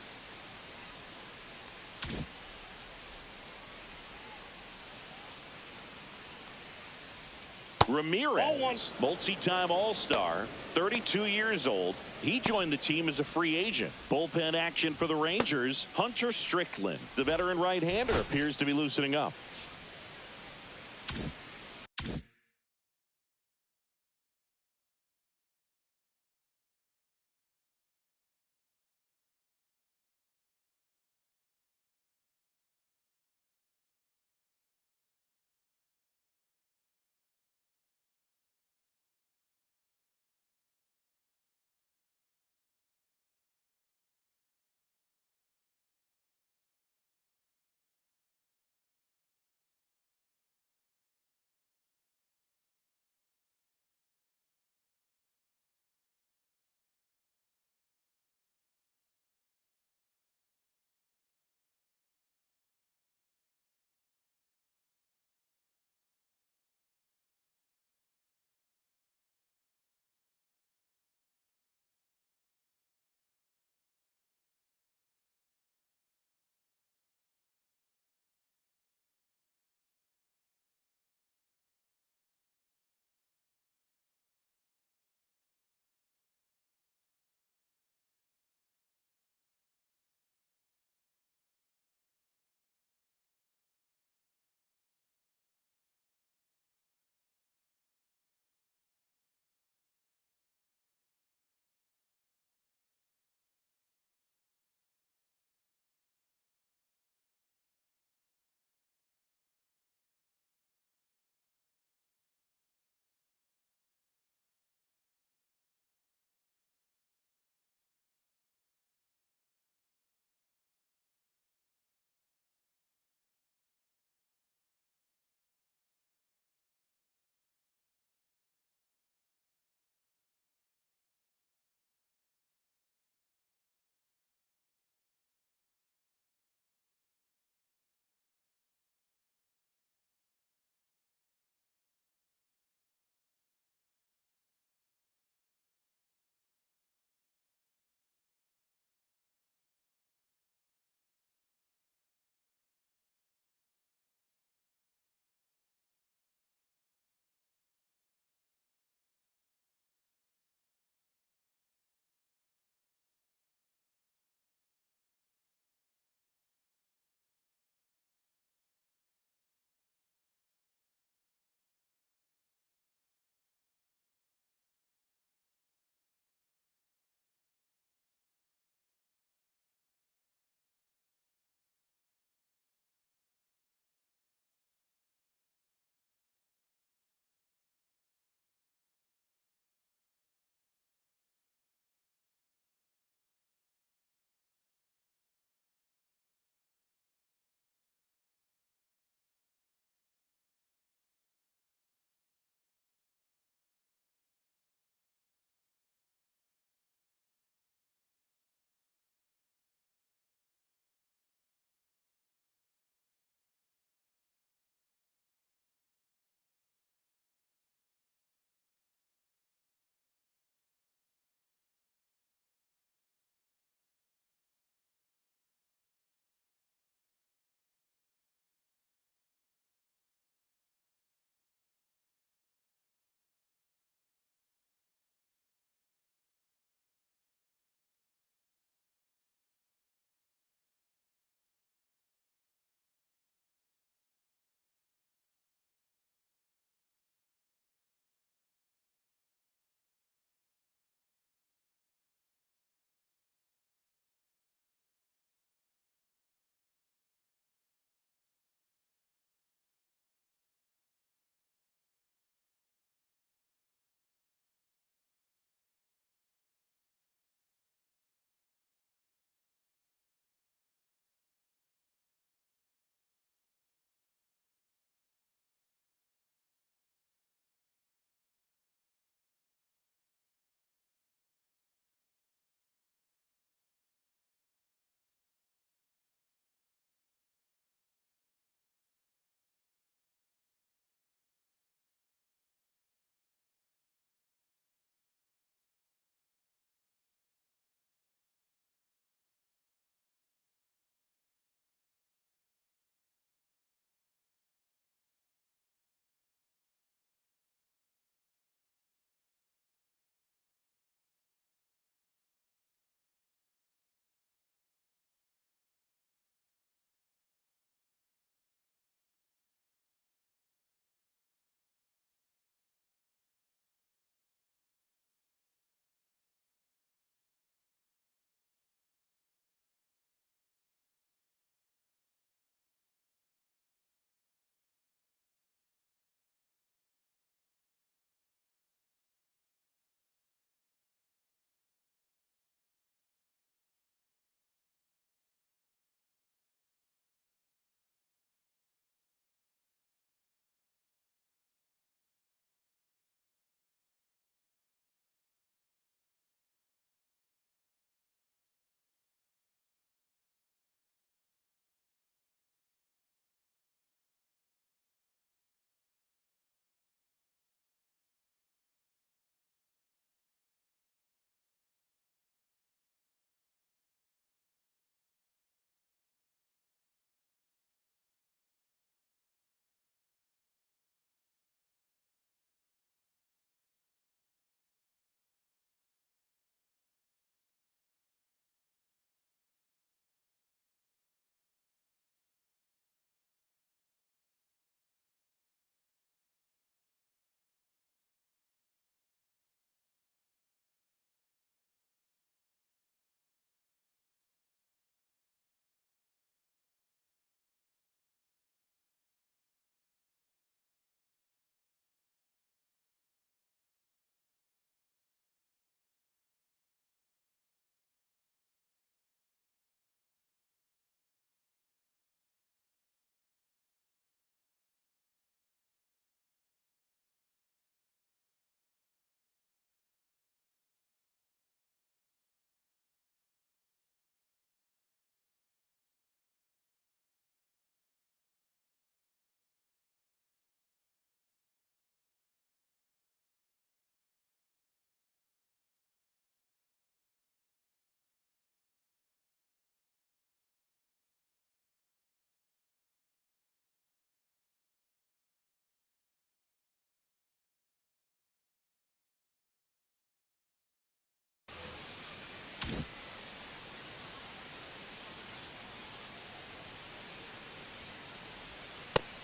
[SPEAKER 1] Ramirez, multi-time All-Star, 32 years old. He joined the team as a free agent. Bullpen action for the Rangers. Hunter Strickland, the veteran right-hander, appears to be loosening up.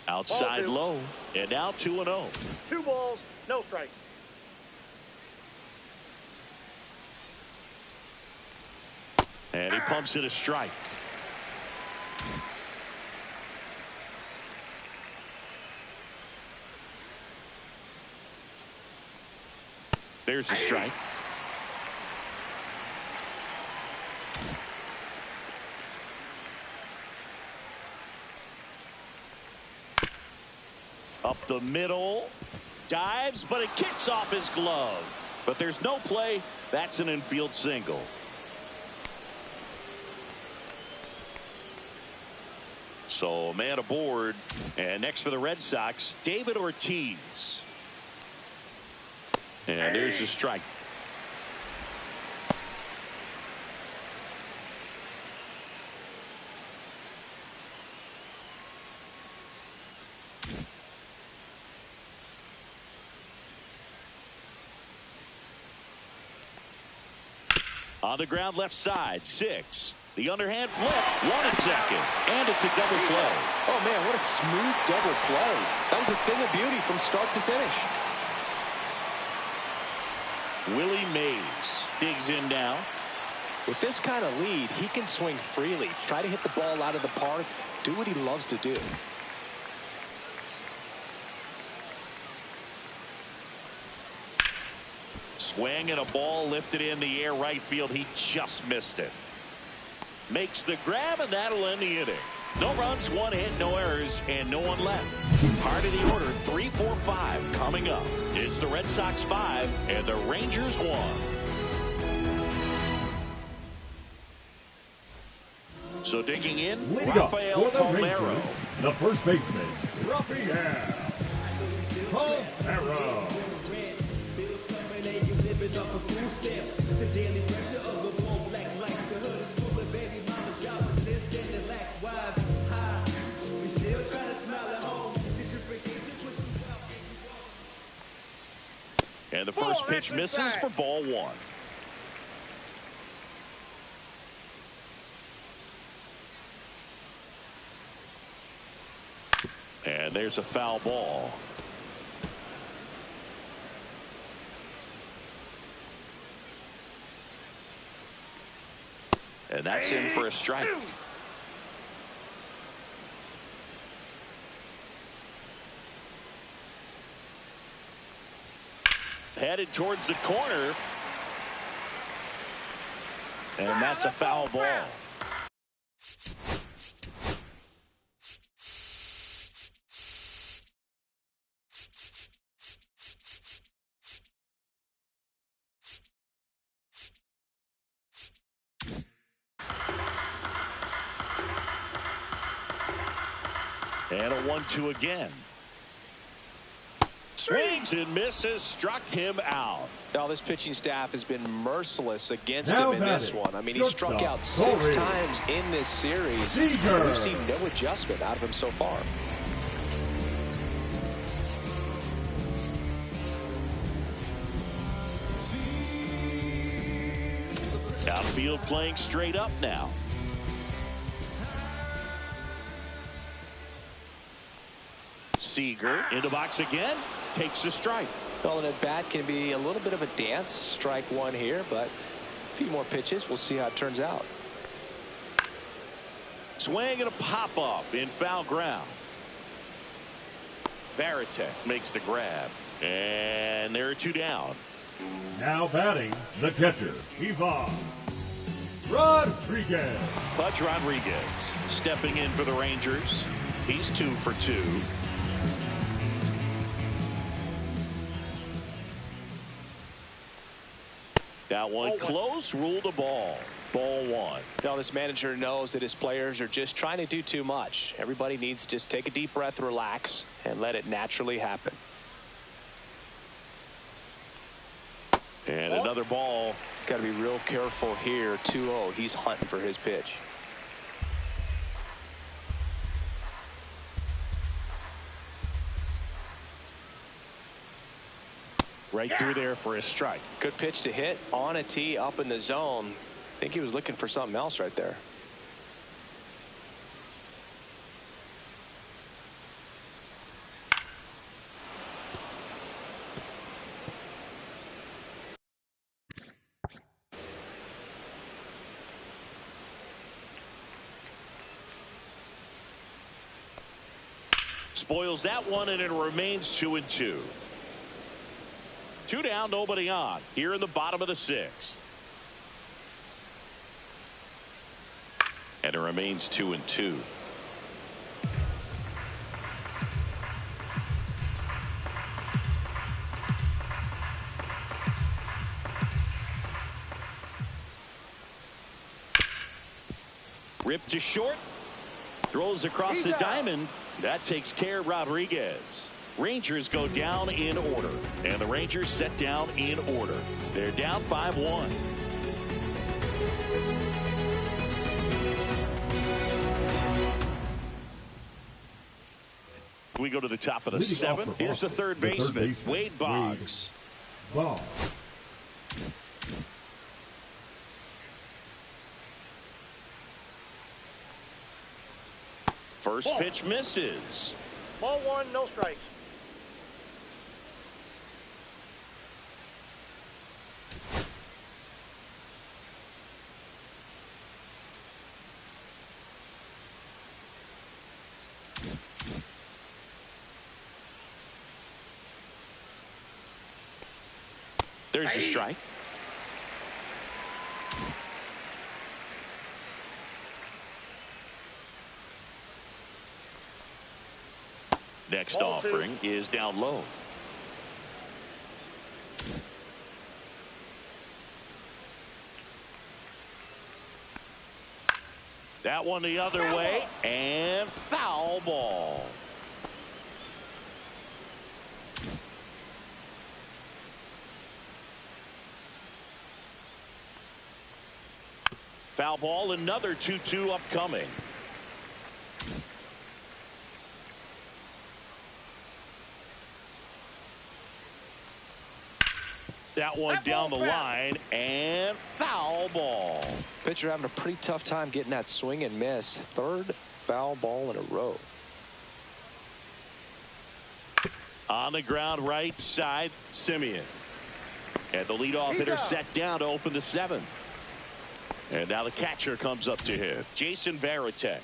[SPEAKER 1] Outside low, and now 2-0.
[SPEAKER 4] 2 balls, no strikes.
[SPEAKER 1] And he pumps it a strike. There's a strike. Up the middle. Dives, but it kicks off his glove. But there's no play. That's an infield single. So a man aboard. And next for the Red Sox, David Ortiz. And there's the strike. On the ground left side, 6. The underhand flip, 1 at second. And it's a double play.
[SPEAKER 2] Oh, man, what a smooth double play. That was a thing of beauty from start to finish.
[SPEAKER 1] Willie Mays digs in now.
[SPEAKER 2] With this kind of lead, he can swing freely, try to hit the ball out of the park, do what he loves to do.
[SPEAKER 1] Swing and a ball lifted in the air right field. He just missed it. Makes the grab, and that'll end the inning. No runs, 1 hit, no errors, and no one left. Part of the order, 3, 4, 5 coming up. It's the Red Sox 5 and the Rangers 1. So digging in, Rafael Palmeiro.
[SPEAKER 3] Rangers, the first baseman, Rafael Palmeiro.
[SPEAKER 1] And the first pitch misses for ball 1. And there's a foul ball. And that's in for a strike. Headed towards the corner. And that's a foul ball. And a 1-2 again. Swings and misses, struck him out.
[SPEAKER 2] Now this pitching staff has been merciless against him in this one. I mean, he struck out 6 times in this series. We've seen no adjustment out of him so far.
[SPEAKER 1] Outfield playing straight up now. Seager in the box again, takes a strike.
[SPEAKER 2] Well, an at-bat can be a little bit of a dance. Strike 1 here, but a few more pitches. We'll see how it turns out.
[SPEAKER 1] Swing and a pop-up in foul ground. Varitek makes the grab. And there are 2 down.
[SPEAKER 3] Now batting, the catcher, Ivan Rodriguez.
[SPEAKER 1] Pudge Rodriguez stepping in for the Rangers. He's 2 for 2. That one close, ruled a ball. Ball 1.
[SPEAKER 2] Now this manager knows that his players are just trying to do too much. Everybody needs to just take a deep breath, relax, and let it naturally happen.
[SPEAKER 1] And another ball.
[SPEAKER 2] Got to be real careful here. 2-0. He's hunting for his pitch.
[SPEAKER 1] Right through there for a strike.
[SPEAKER 2] Good pitch to hit on a tee up in the zone. I think he was looking for something else right there.
[SPEAKER 1] spoils that one, and it remains 2-2. 2 down, nobody on here in the bottom of the 6th. And it remains 2-2. Ripped to short. Throws across the diamond. That takes care of Rodriguez. Rangers go down in order. And the Rangers set down in order. They're down 5-1. We go to the top of the 7th. Here's the third baseman, Wade Boggs. First pitch misses.
[SPEAKER 4] Ball 1, no strikes.
[SPEAKER 1] There's a strike. Next offering is down low. That one the other way, and foul ball. Foul ball, another 2-2 upcoming. That one down the line, and foul ball.
[SPEAKER 2] Pitcher having a pretty tough time getting that swing and miss. Third foul ball in a row.
[SPEAKER 1] On the ground right side, Simeon. And the leadoff hitter set down to open the 7th. And now the catcher comes up to him, Jason Varitek.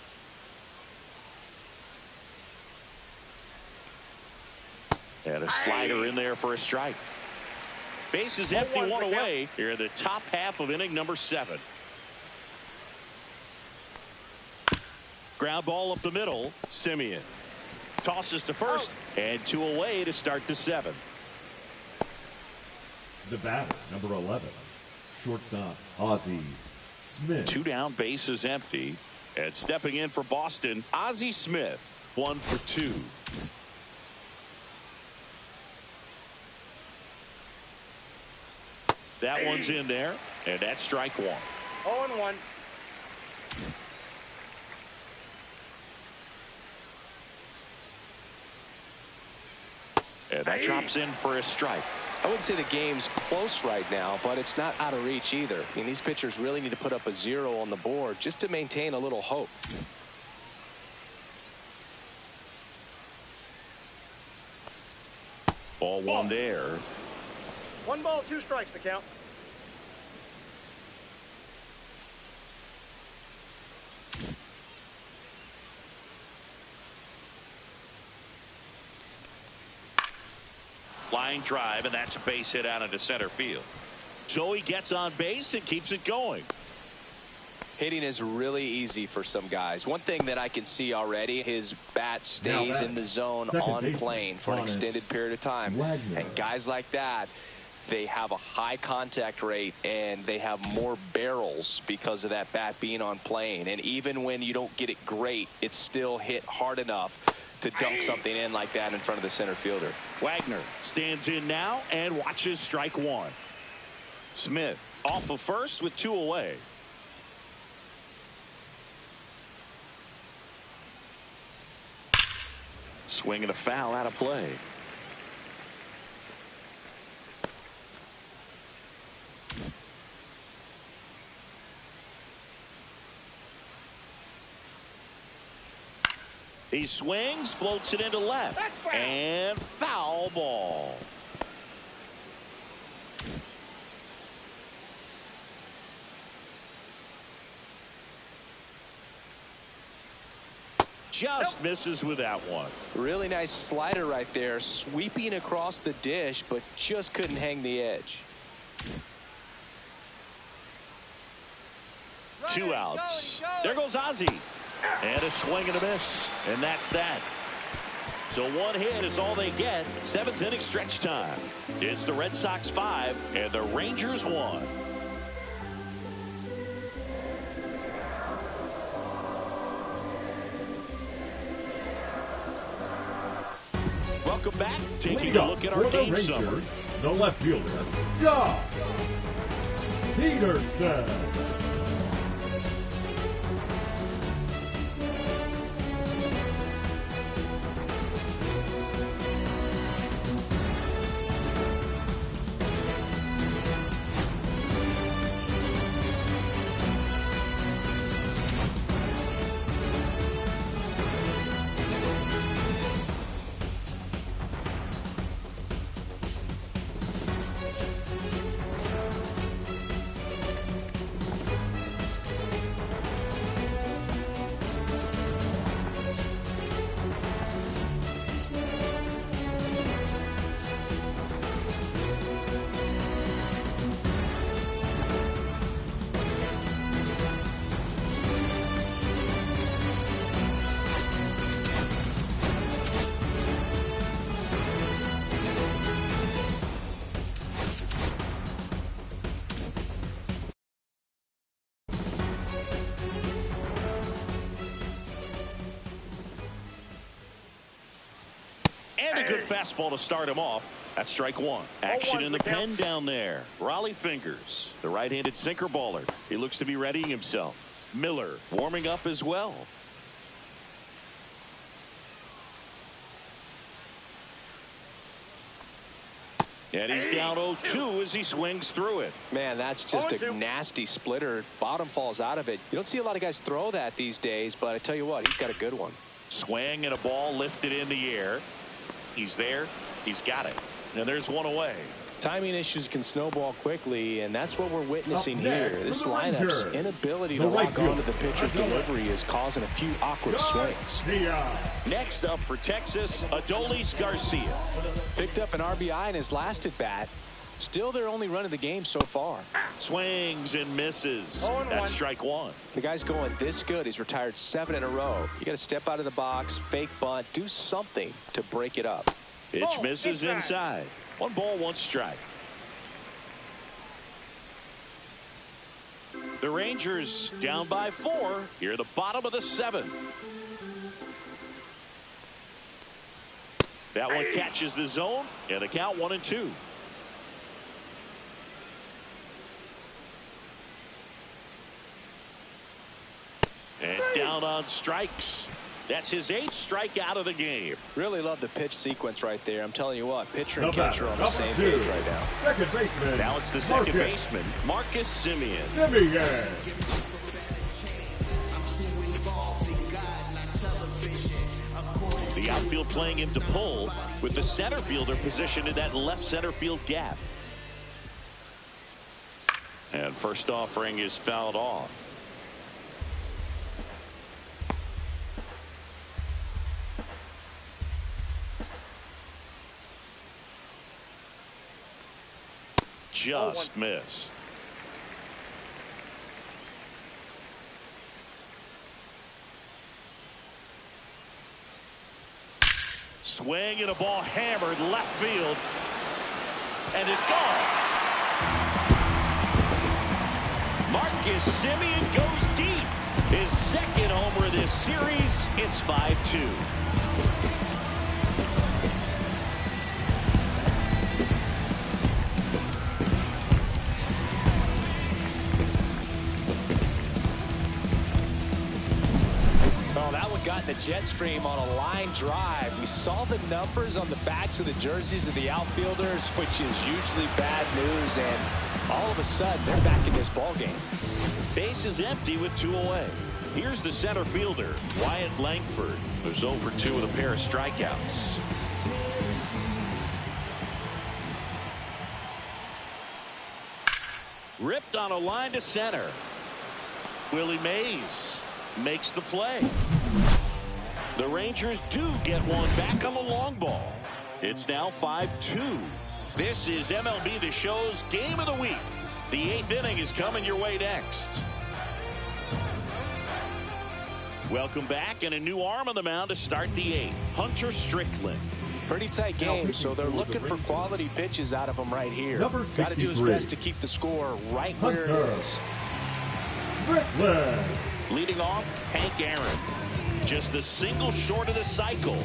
[SPEAKER 1] And a slider in there for a strike. Base is empty, one away here in the top half of inning number 7. Ground ball up the middle, Simeon. Tosses to first, and 2 away to start the 7th.
[SPEAKER 3] The batter, number 11, shortstop, Ozzie Smith.
[SPEAKER 1] 2 down, base is empty. And stepping in for Boston, Ozzie Smith, 1 for 2. That one's in there, and that's strike 1.
[SPEAKER 4] 0-1.
[SPEAKER 1] And that drops in for a strike.
[SPEAKER 2] I wouldn't say the game's close right now, but it's not out of reach either. I mean, these pitchers really need to put up a 0 on the board just to maintain a little hope.
[SPEAKER 1] Ball 1 there.
[SPEAKER 4] 1 ball, 2 strikes, the count.
[SPEAKER 1] Line drive, and that's a base hit out into center field. So he gets on base and keeps it going.
[SPEAKER 2] Hitting is really easy for some guys. One thing that I can see already, his bat stays in the zone on plane for an extended period of time. And guys like that, they have a high contact rate and they have more barrels because of that bat being on plane. And even when you don't get it great, it's still hit hard enough to dunk something in like that in front of the center fielder.
[SPEAKER 1] Wagner stands in now and watches strike 1. Smith off of first with 2 away. Swing and a foul out of play. He swings, floats it into left, and foul ball. just misses with that one.
[SPEAKER 2] Really nice slider right there, sweeping across the dish, but just couldn't hang the edge.
[SPEAKER 1] 2 outs. There goes Ozzie. And a swing and a miss. And that's that. So 1 hit is all they get. 7th inning stretch time. It's the Red Sox 5 and the Rangers 1. Welcome back. Taking a look at our game summary.
[SPEAKER 3] The left fielder, Josh Peterson.
[SPEAKER 1] And a good fastball to start him off. That's strike 1. Action in the pen down there. Raleigh fingers. The right-handed sinker baller. He looks to be readying himself. Miller warming up as well. And he's down 0-2 as he swings through it.
[SPEAKER 2] Man, that's just a nasty splitter. Bottom falls out of it. You don't see a lot of guys throw that these days, but I tell you what, he's got a good one.
[SPEAKER 1] Swing and a ball lifted in the air. He's there. He's got it. And there's one away.
[SPEAKER 2] Timing issues can snowball quickly, and that's what we're witnessing here. This lineup's inability to lock onto the pitcher's delivery is causing a few awkward swings.
[SPEAKER 1] Next up for Texas, Adolis Garcia.
[SPEAKER 2] Picked up an RBI in his last at bat. Still their only run of the game so far.
[SPEAKER 1] Swings and misses. That's strike 1.
[SPEAKER 2] The guy's going this good. He's retired 7 in a row. You got to step out of the box, fake bunt, do something to break it up.
[SPEAKER 1] Pitch misses inside. 1 ball, 1 strike. The Rangers down by 4 here at the bottom of the 7th. That one catches the zone, and the count 1-2. And down on strikes. That's his 8th strikeout of the game.
[SPEAKER 2] Really love the pitch sequence right there. I'm telling you what, pitcher and catcher on the same page right now.
[SPEAKER 3] Second baseman.
[SPEAKER 1] Now it's the second baseman, Marcus Semien. The outfield playing him to pull with the center fielder positioned in that left center field gap. And first offering is fouled off. Just missed. Swing and a ball hammered left field. And it's gone. Marcus Semien goes deep. His second homer this series. It's 5-2.
[SPEAKER 2] Got the jet stream on a line drive. We saw the numbers on the backs of the jerseys of the outfielders, which is usually bad news, and all of a sudden they're back in this ball game.
[SPEAKER 1] Base is empty with 2 away. Here's the center fielder, Wyatt Langford, who's 0 for 2 with a pair of strikeouts. Ripped on a line to center. Willie Mays makes the play. The Rangers do get one back on the long ball. It's now 5-2. This is MLB The Show's Game of the Week. The 8th inning is coming your way next. Welcome back, and a new arm on the mound to start the 8th. Hunter Strickland.
[SPEAKER 2] Pretty tight game, so they're looking for quality pitches out of him right here. Got to do his best to keep the score right where it is.
[SPEAKER 3] Strickland.
[SPEAKER 1] Leading off, Hank Aaron. Just a single short of the cycle.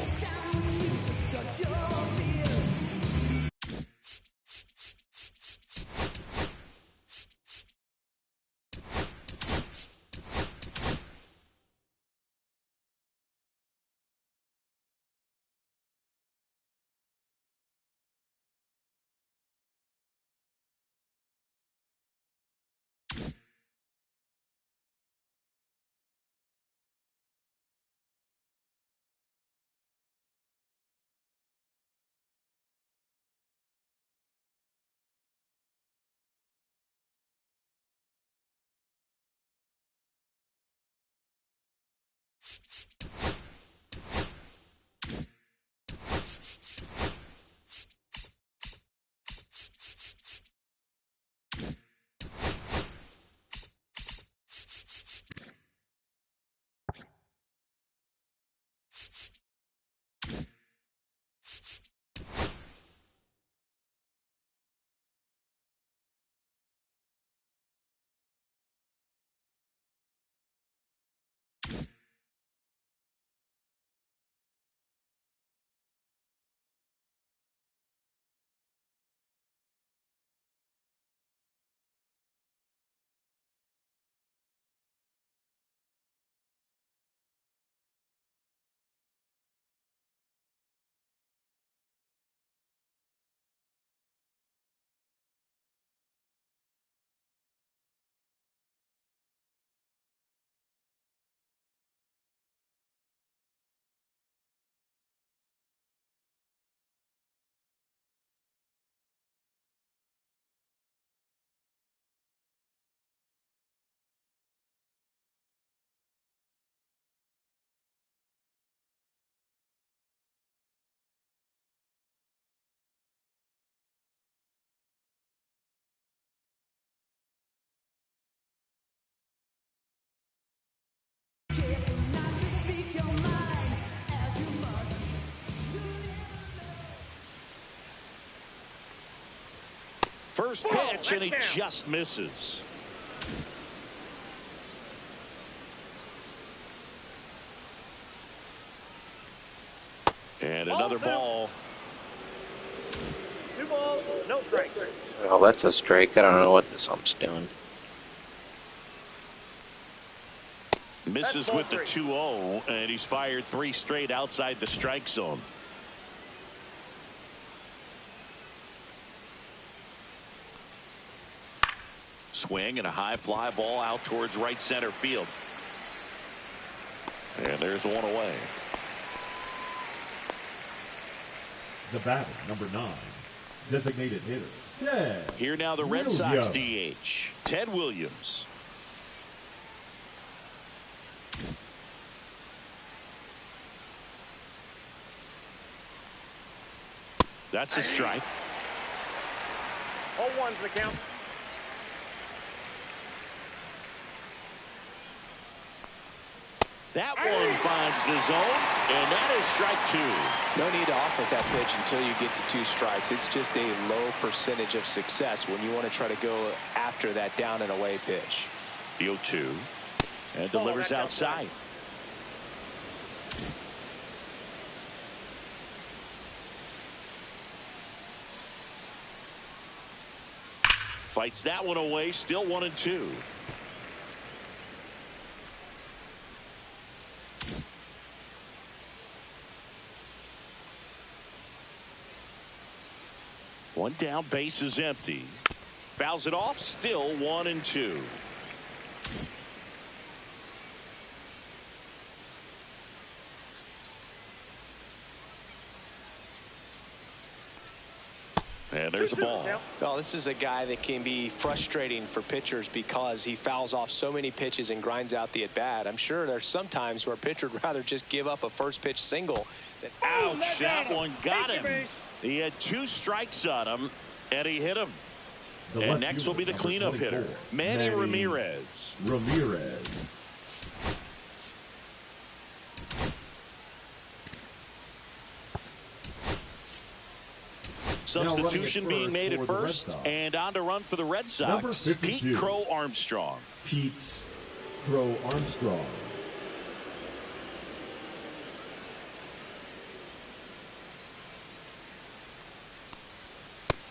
[SPEAKER 1] First pitch, and he just misses. And another ball.
[SPEAKER 4] 2 balls, no strike.
[SPEAKER 6] Oh, that's a strike. I don't know what this ump's doing.
[SPEAKER 1] Misses with the 2-0, and he's fired 3 straight outside the strike zone. Swing and a high fly ball out towards right center field. And there's one away.
[SPEAKER 3] The batter, number 9, designated hitter, Ted.
[SPEAKER 1] Here now the Red Sox DH, Ted Williams. That's a strike.
[SPEAKER 4] 0-1's the count.
[SPEAKER 1] That one finds the zone, and that is strike 2.
[SPEAKER 2] No need to offer that pitch until you get to 2 strikes. It's just a low percentage of success when you want to try to go after that down and away pitch.
[SPEAKER 1] The 0-2, and delivers outside. Fights that one away, still 1-2. One down, base is empty. Fouls it off, still 1-2. And And there's a ball.
[SPEAKER 2] Well, this is a guy that can be frustrating for pitchers because he fouls off so many pitches and grinds out the at-bat. I'm sure there's some times where a pitcher would rather just give up a first pitch single.
[SPEAKER 1] Ouch, that one got him. He had 2 strikes on him, and he hit him. And next will be the cleanup hitter, Manny Ramirez. Substitution being made at first, and on to run for the Red Sox, Pete Crow Armstrong.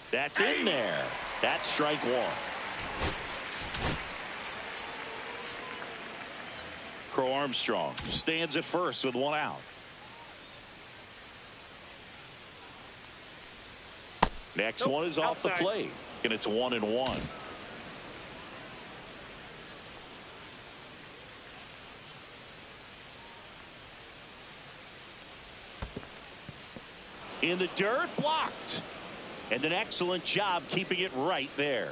[SPEAKER 1] That's in there. That's strike 1. Crow Armstrong stands at first with 1 out. Next one is off the plate, and it's 1-1. In the dirt, blocked. And an excellent job keeping it right there.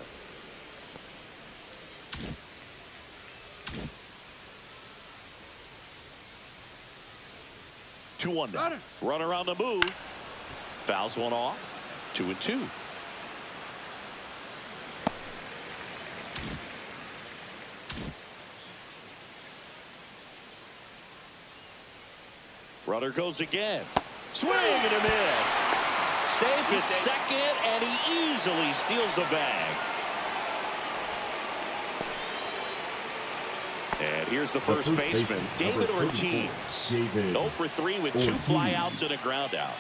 [SPEAKER 1] Two one now. Runner on the move. Fouls one off. 2-2. Runner goes again. Swing and a miss. Safe at second, and he easily steals the bag. And here's the first baseman, David Ortiz. 0 for 3 with 2 flyouts and a ground out.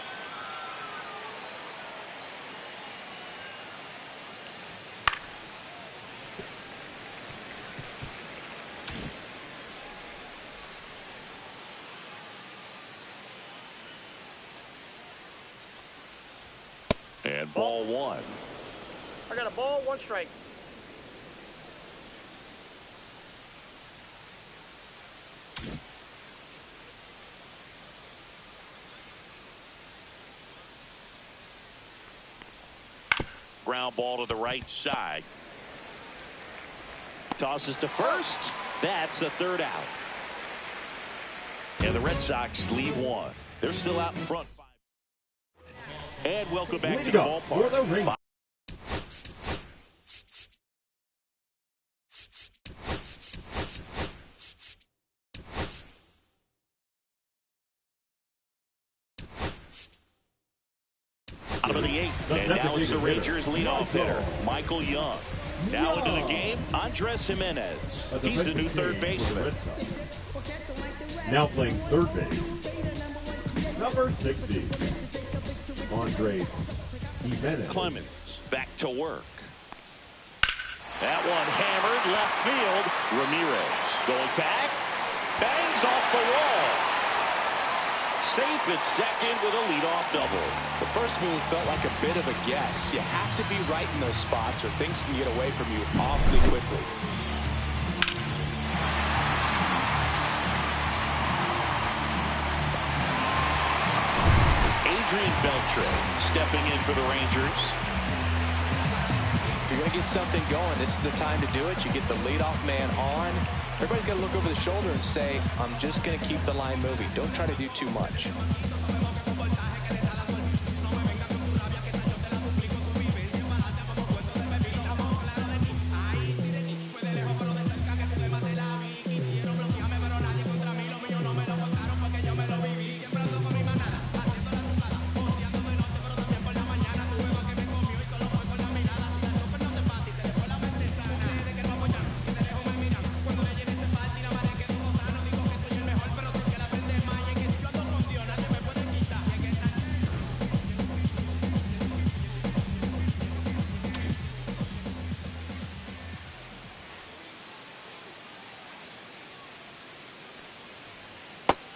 [SPEAKER 1] And ball 1.
[SPEAKER 4] I got a ball, 1 strike.
[SPEAKER 1] Ground ball to the right side. Tosses to first. That's the 3rd out. And the Red Sox lead 1. They're still out in front. And welcome back to the ballpark. Out of the 8th, and now it's the Rangers leadoff hitter, Michael Young. Now into the game, Andres Jimenez. He's the new 3rd baseman.
[SPEAKER 3] Now playing 3rd base, number 60. Andres Jimenez.
[SPEAKER 1] Clemens back to work. That one hammered left field. Ramirez going back. Bangs off the wall. Safe at second with a leadoff double.
[SPEAKER 2] The first move felt like a bit of a guess. You have to be right in those spots or things can get away from you awfully quickly.
[SPEAKER 1] Beltre stepping in for the Rangers.
[SPEAKER 2] If you're going to get something going, this is the time to do it. You get the leadoff man on. Everybody's got to look over the shoulder and say, I'm just going to keep the line moving. Don't try to do too much.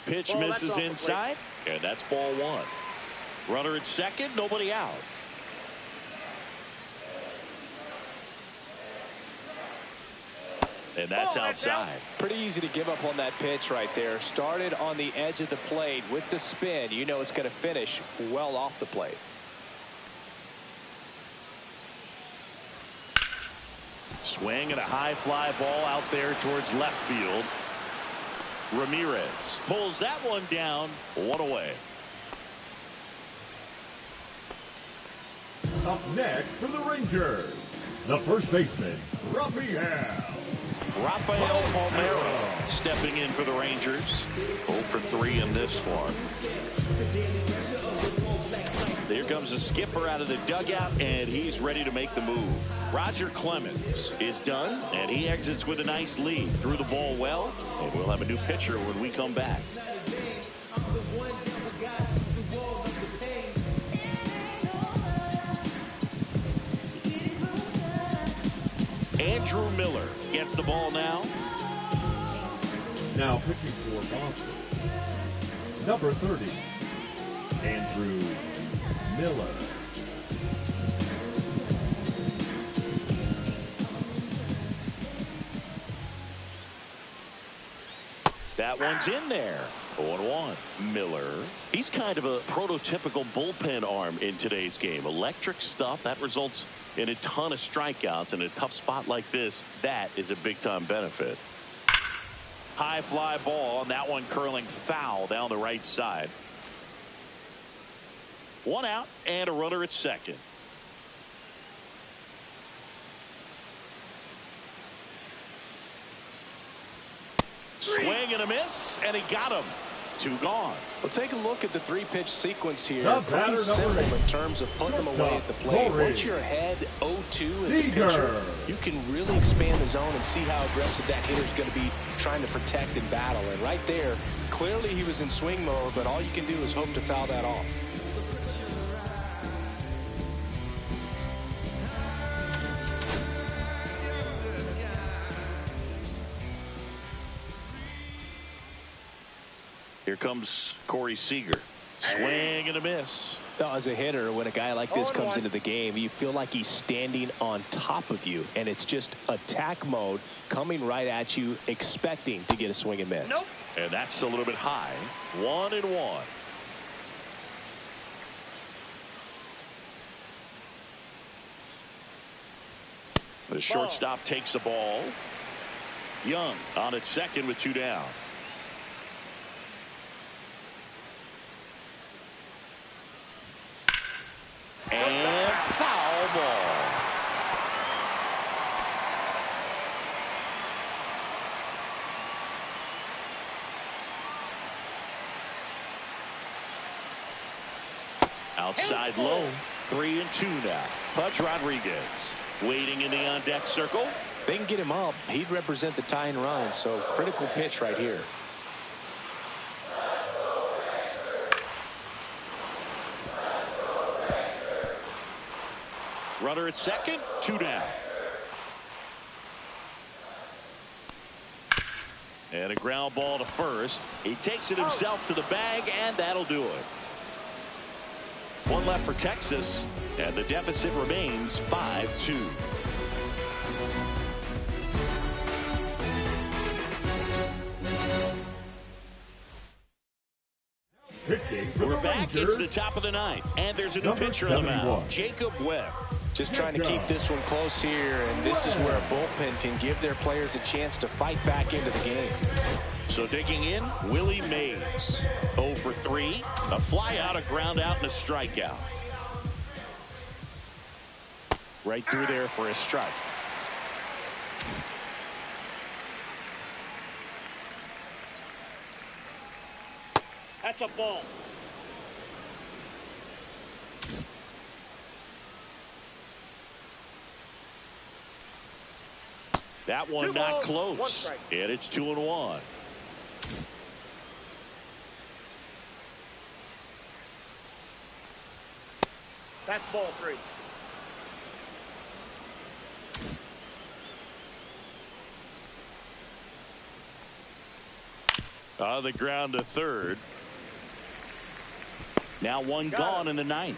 [SPEAKER 1] Pitch misses inside, and that's ball 1. Runner at second, nobody out. And that's outside.
[SPEAKER 2] Pretty easy to give up on that pitch right there. Started on the edge of the plate with the spin. You know it's going to finish well off the plate.
[SPEAKER 1] Swing and a high fly ball out there towards left field. Ramirez pulls that one down. One away.
[SPEAKER 3] Up next for the Rangers, the first baseman, Rafael
[SPEAKER 1] Palmeiro stepping in for the Rangers. 0 for 3 in this one. Here comes the skipper out of the dugout, and he's ready to make the move. Roger Clemens is done, and he exits with a nice lead. Threw the ball well, and we'll have a new pitcher when we come back. Andrew Miller gets the ball now.
[SPEAKER 3] Now pitching for Boston, number 30, Andrew Miller.
[SPEAKER 1] That one's in there. 0-1. Miller. He's kind of a prototypical bullpen arm in today's game. Electric stuff that results in a ton of strikeouts. In a tough spot like this, that is a big-time benefit. High fly ball, and that one curling foul down the right side. 1 out and a runner at second. Swing and a miss, and he got him. 2 gone.
[SPEAKER 2] Well, take a look at the 3-pitch sequence here. Pretty simple in terms of putting them away at the plate. Once you're ahead 0-2 as a pitcher, you can really expand the zone and see how aggressive that hitter is going to be trying to protect and battle. And right there, clearly he was in swing mode, but all you can do is hope to foul that off.
[SPEAKER 1] Here comes Corey Seager. Swing and a miss.
[SPEAKER 2] Now, as a hitter, when a guy like this comes into the game, you feel like he's standing on top of you, and it's just attack mode coming right at you, expecting to get a swing and miss.
[SPEAKER 1] Nope. And that's a little bit high. 1-1. The shortstop takes the ball. Young on at second with 2 down. And foul ball. Outside low. 3-2 now. Pudge Rodriguez waiting in the on-deck circle.
[SPEAKER 2] If they can get him up, he'd represent the tying run, so critical pitch right here.
[SPEAKER 1] Runner at second, 2 down. And a ground ball to first. He takes it himself to the bag, and that'll do it. 1 left for Texas, and the deficit remains 5-2. We're back. It's the top of the 9th, and there's a new pitcher on the mound, Jacob Webb.
[SPEAKER 2] Just trying to keep this one close here, and this is where a bullpen can give their players a chance to fight back into the game.
[SPEAKER 1] So digging in, Willie Mays. 0 for 3. A fly out, a ground out, and a strikeout. Right through there for a strike.
[SPEAKER 4] That's a ball.
[SPEAKER 1] That one not close. And it's 2-1.
[SPEAKER 4] That's ball 3.
[SPEAKER 1] On the ground to third. Now 1 gone in the 9th.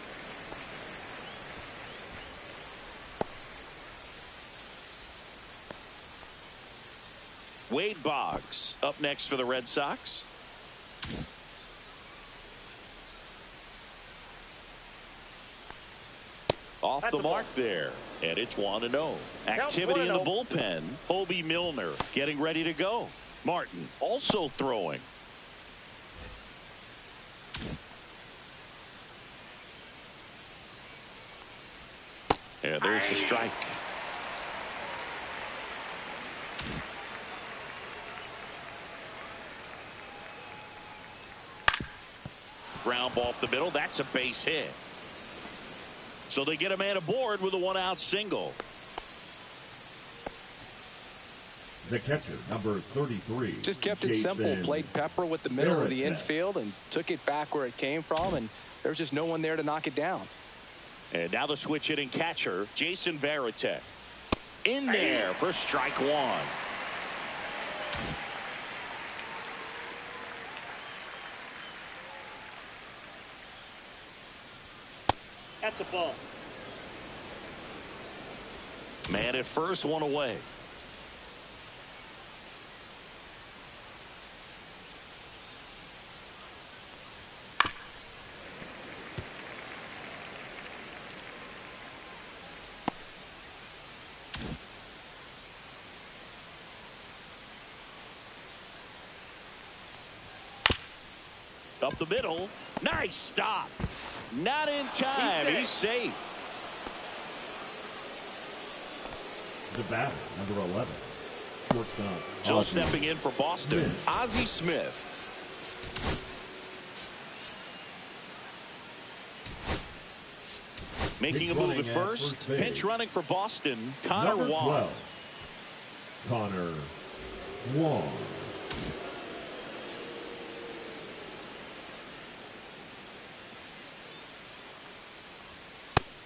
[SPEAKER 1] Wade Boggs up next for the Red Sox. Off off the mark there. And it's 1-0. Activity in the bullpen. Hobie Milner getting ready to go. Martin also throwing. And there's the strike. Ground ball up the middle. That's a base hit. So they get a man aboard with a 1-out single.
[SPEAKER 3] The catcher, number 33.
[SPEAKER 2] Just kept it simple. Played pepper with the middle of the infield and took it back where it came from. And there's just no one there to knock it down.
[SPEAKER 1] And now the switch hitting catcher, Jason Varitek. In there for strike one.
[SPEAKER 4] That's a ball.
[SPEAKER 1] Man at first, one away. Up the middle. Nice stop. Not in time. He's safe.
[SPEAKER 3] The batter, number 11. Shortstop.
[SPEAKER 1] So stepping in for Boston, Ozzie Smith. Making a move at first. Pinch running for Boston, Connor Wong.
[SPEAKER 3] 12. Connor Wong.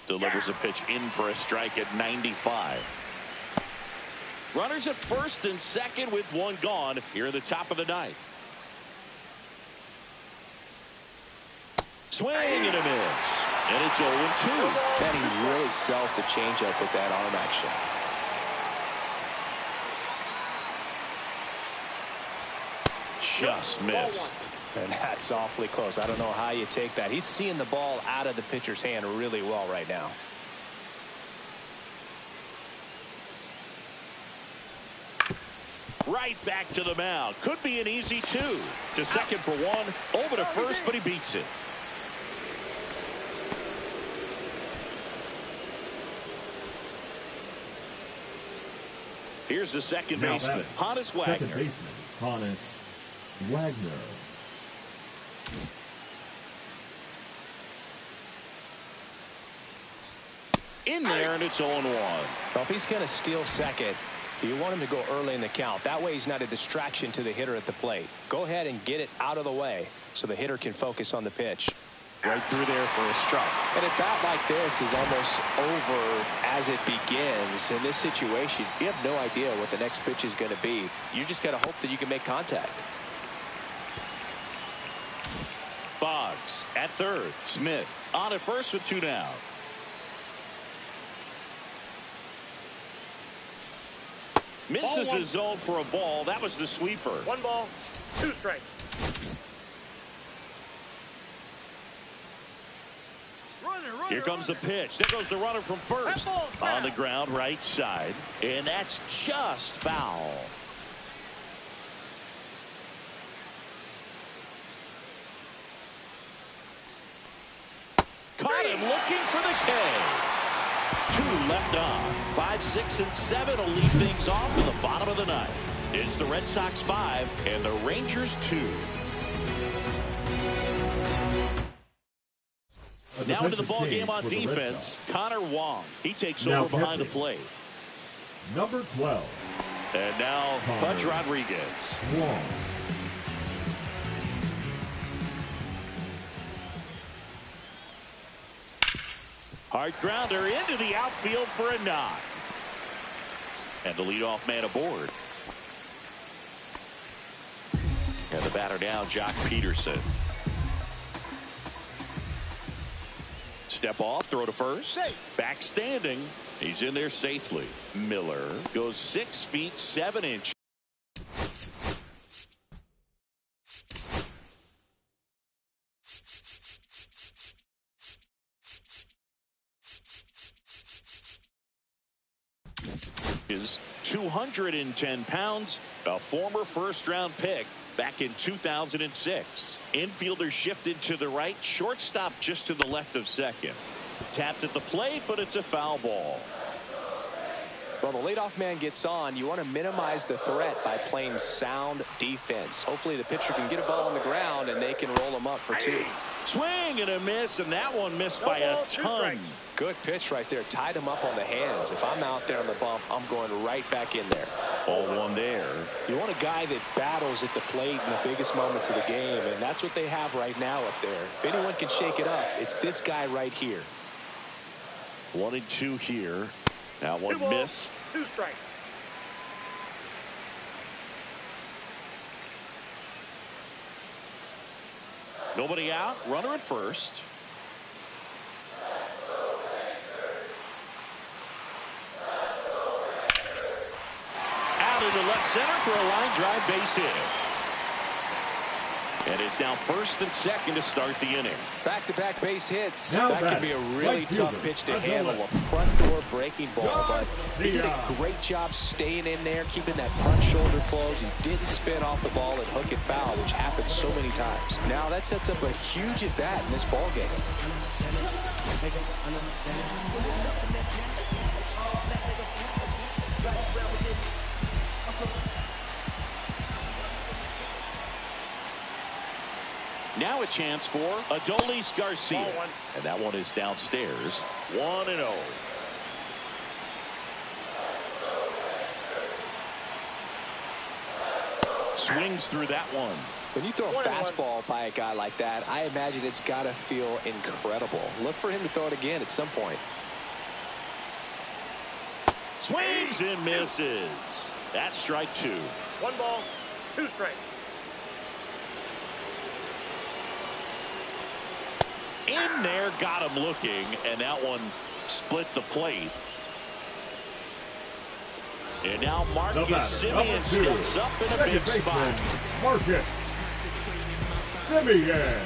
[SPEAKER 1] Delivers a pitch in for a strike at 95. Runners at first and second with one gone here in the top of the ninth. Swing and a miss. And it's 0-2.
[SPEAKER 2] Kenny really sells the changeup with that arm action.
[SPEAKER 1] Just missed.
[SPEAKER 2] And that's awfully close. I don't know how you take that. He's seeing the ball out of the pitcher's hand really well right now.
[SPEAKER 1] Right back to the mound. Could be an easy two. To second for one. Over to first, but he beats it. Here's the second baseman, Honus Wagner.
[SPEAKER 3] Second baseman, Honus Wagner.
[SPEAKER 1] In there, and it's 0-1.
[SPEAKER 2] Well, if he's going to steal second, you want him to go early in the count. That way he's not a distraction to the hitter at the plate. Go ahead and get it out of the way so the hitter can focus on the pitch.
[SPEAKER 1] Right through there for a strike.
[SPEAKER 2] And a bat like this is almost over as it begins. In this situation, you have no idea what the next pitch is going to be. You just got to hope that you can make contact.
[SPEAKER 1] Boggs at third. Smith on at first with two down. Misses the zone for a ball. That was the sweeper.
[SPEAKER 4] 1 ball, 2 strikes.
[SPEAKER 1] Here comes the pitch. There goes the runner from first. On the ground, right side. And that's just foul. Caught him looking for the K. 2 left on. 5, 6, and 7 will lead things off in the bottom of the ninth. It's the Red Sox 5 and the Rangers 2. Now into the ball game on defense, Connor Wong. He takes over behind the plate.
[SPEAKER 3] Number 12.
[SPEAKER 1] And now Pudge Rodriguez.
[SPEAKER 3] Wong.
[SPEAKER 1] Hard grounder into the outfield for a knock. And the leadoff man aboard. And the batter down, Jock Peterson. Step off, throw to first. Back standing. He's in there safely. Miller goes 6 feet 7 inches. 210 pounds, a former first-round pick back in 2006. Infielder shifted to the right, shortstop just to the left of second. Tapped at the plate, but it's a foul ball.
[SPEAKER 2] Well, the leadoff man gets on. You want to minimize the threat by playing sound defense. Hopefully the pitcher can get a ball on the ground and they can roll him up for 2.
[SPEAKER 1] Swing and a miss, and that one missed by a ton.
[SPEAKER 2] Good pitch right there. Tied him up on the hands. If I'm out there on the bump, I'm going right back in there.
[SPEAKER 1] Ball one there.
[SPEAKER 2] You want a guy that battles at the plate in the biggest moments of the game, and that's what they have right now up there. If anyone can shake it up, it's this guy right here.
[SPEAKER 1] 1-2 here. That one missed.
[SPEAKER 4] 2 strikes.
[SPEAKER 1] Nobody out. Runner at first. Out into left center for a line drive base hit. And it's now first and second to start the inning.
[SPEAKER 2] Back-to-back base hits.
[SPEAKER 3] Now
[SPEAKER 2] that can be a really tough pitch to handle. A front door breaking ball, but he did a great job staying in there, keeping that front shoulder closed. He didn't spin off the ball and hook it foul, which happens so many times. Now that sets up a huge at-bat in this ball game.
[SPEAKER 1] Now a chance for Adolis Garcia. And that one is downstairs. 1-0. Swings through that one.
[SPEAKER 2] When you throw a fastball by a guy like that, I imagine it's got to feel incredible. Look for him to throw it again at some point.
[SPEAKER 1] Swings and misses. That's strike 2.
[SPEAKER 4] 1 ball, 2 strikes.
[SPEAKER 1] In there, got him looking, and that one split the plate. And now Marcus Simeon steps up in a big spot.
[SPEAKER 3] Marcus Simeon.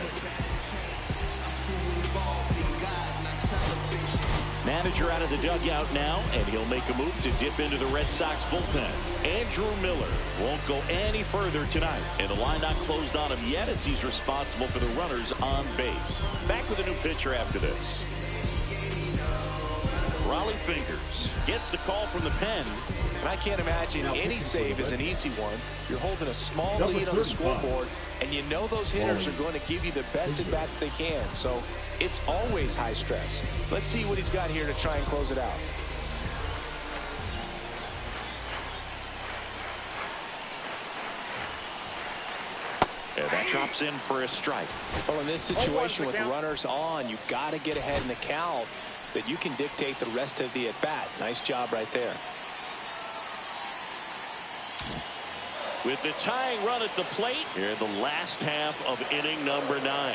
[SPEAKER 1] Manager out of the dugout now, and he'll make a move to dip into the Red Sox bullpen. Andrew Miller won't go any further tonight, and the line not closed on him yet as he's responsible for the runners on base. Back with a new pitcher after this. Raleigh Fingers gets the call from the pen.
[SPEAKER 2] And I can't imagine any save is an easy one. You're holding a small lead on the scoreboard, and you know those hitters are going to give you the best at-bats they can. So it's always high stress. Let's see what he's got here to try and close it out.
[SPEAKER 1] And that drops in for a strike.
[SPEAKER 2] Well, in this situation with runners on, you've got to get ahead in the count so that you can dictate the rest of the at-bat. Nice job right there.
[SPEAKER 1] With the tying run at the plate here in the last half of inning number 9.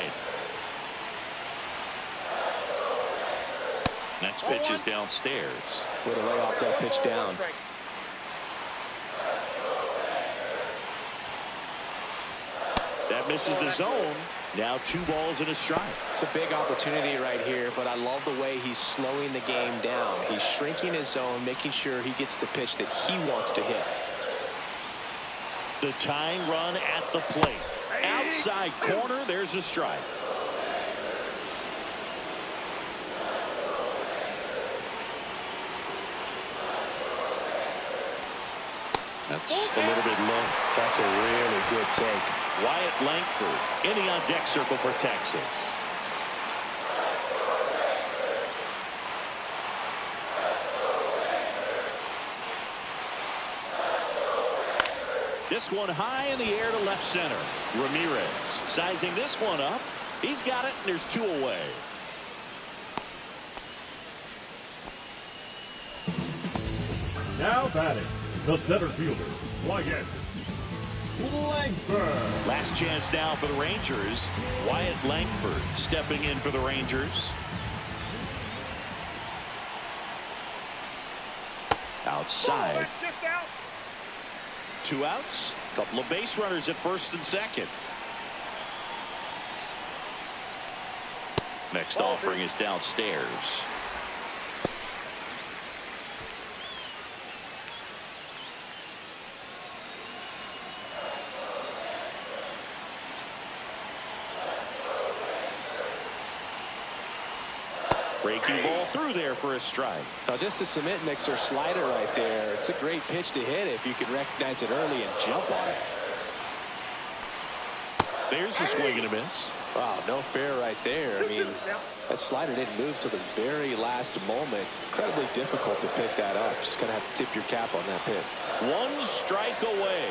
[SPEAKER 1] Next pitch is downstairs.
[SPEAKER 2] Way to lay off that pitch down.
[SPEAKER 1] That misses the zone. Now 2 balls and a strike.
[SPEAKER 2] It's a big opportunity right here, but I love the way he's slowing the game down. He's shrinking his zone, making sure he gets the pitch that he wants to hit.
[SPEAKER 1] The tying run at the plate. Outside corner, there's a strike. That's a little bit low.
[SPEAKER 2] That's a really good take.
[SPEAKER 1] Wyatt Langford in the on-deck circle for Texas. This one high in the air to left center. Ramirez sizing this one up. He's got it, and there's 2 away.
[SPEAKER 3] Now batting, the center fielder, Wyatt Langford.
[SPEAKER 1] Last chance now for the Rangers. Wyatt Langford stepping in for the Rangers. Outside. 2 outs. Couple of base runners at first and second. Next offering is downstairs. Breaking ball through there for a strike.
[SPEAKER 2] Now just a cement mixer slider right there. It's a great pitch to hit if you can recognize it early and jump on it.
[SPEAKER 1] There's the swing and a miss.
[SPEAKER 2] Wow, no fair right there. I mean, that slider didn't move till the very last moment. Incredibly difficult to pick that up. Just going to have to tip your cap on that pitch.
[SPEAKER 1] One strike away.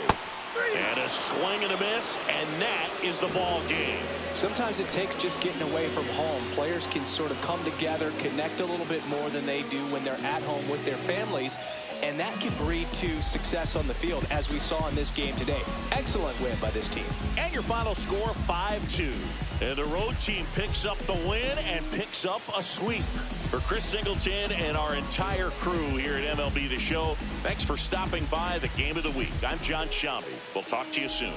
[SPEAKER 1] And a swing and a miss, and that is the ball game.
[SPEAKER 2] Sometimes it takes just getting away from home. Players can sort of come together, connect a little bit more than they do when they're at home with their families, and that can breed to success on the field, as we saw in this game today. Excellent win by this team.
[SPEAKER 1] And your final score, 5-2. And the road team picks up the win and picks up a sweep. For Chris Singleton and our entire crew here at MLB The Show, thanks for stopping by the Game of the Week. I'm John Shambi. We'll talk to you soon.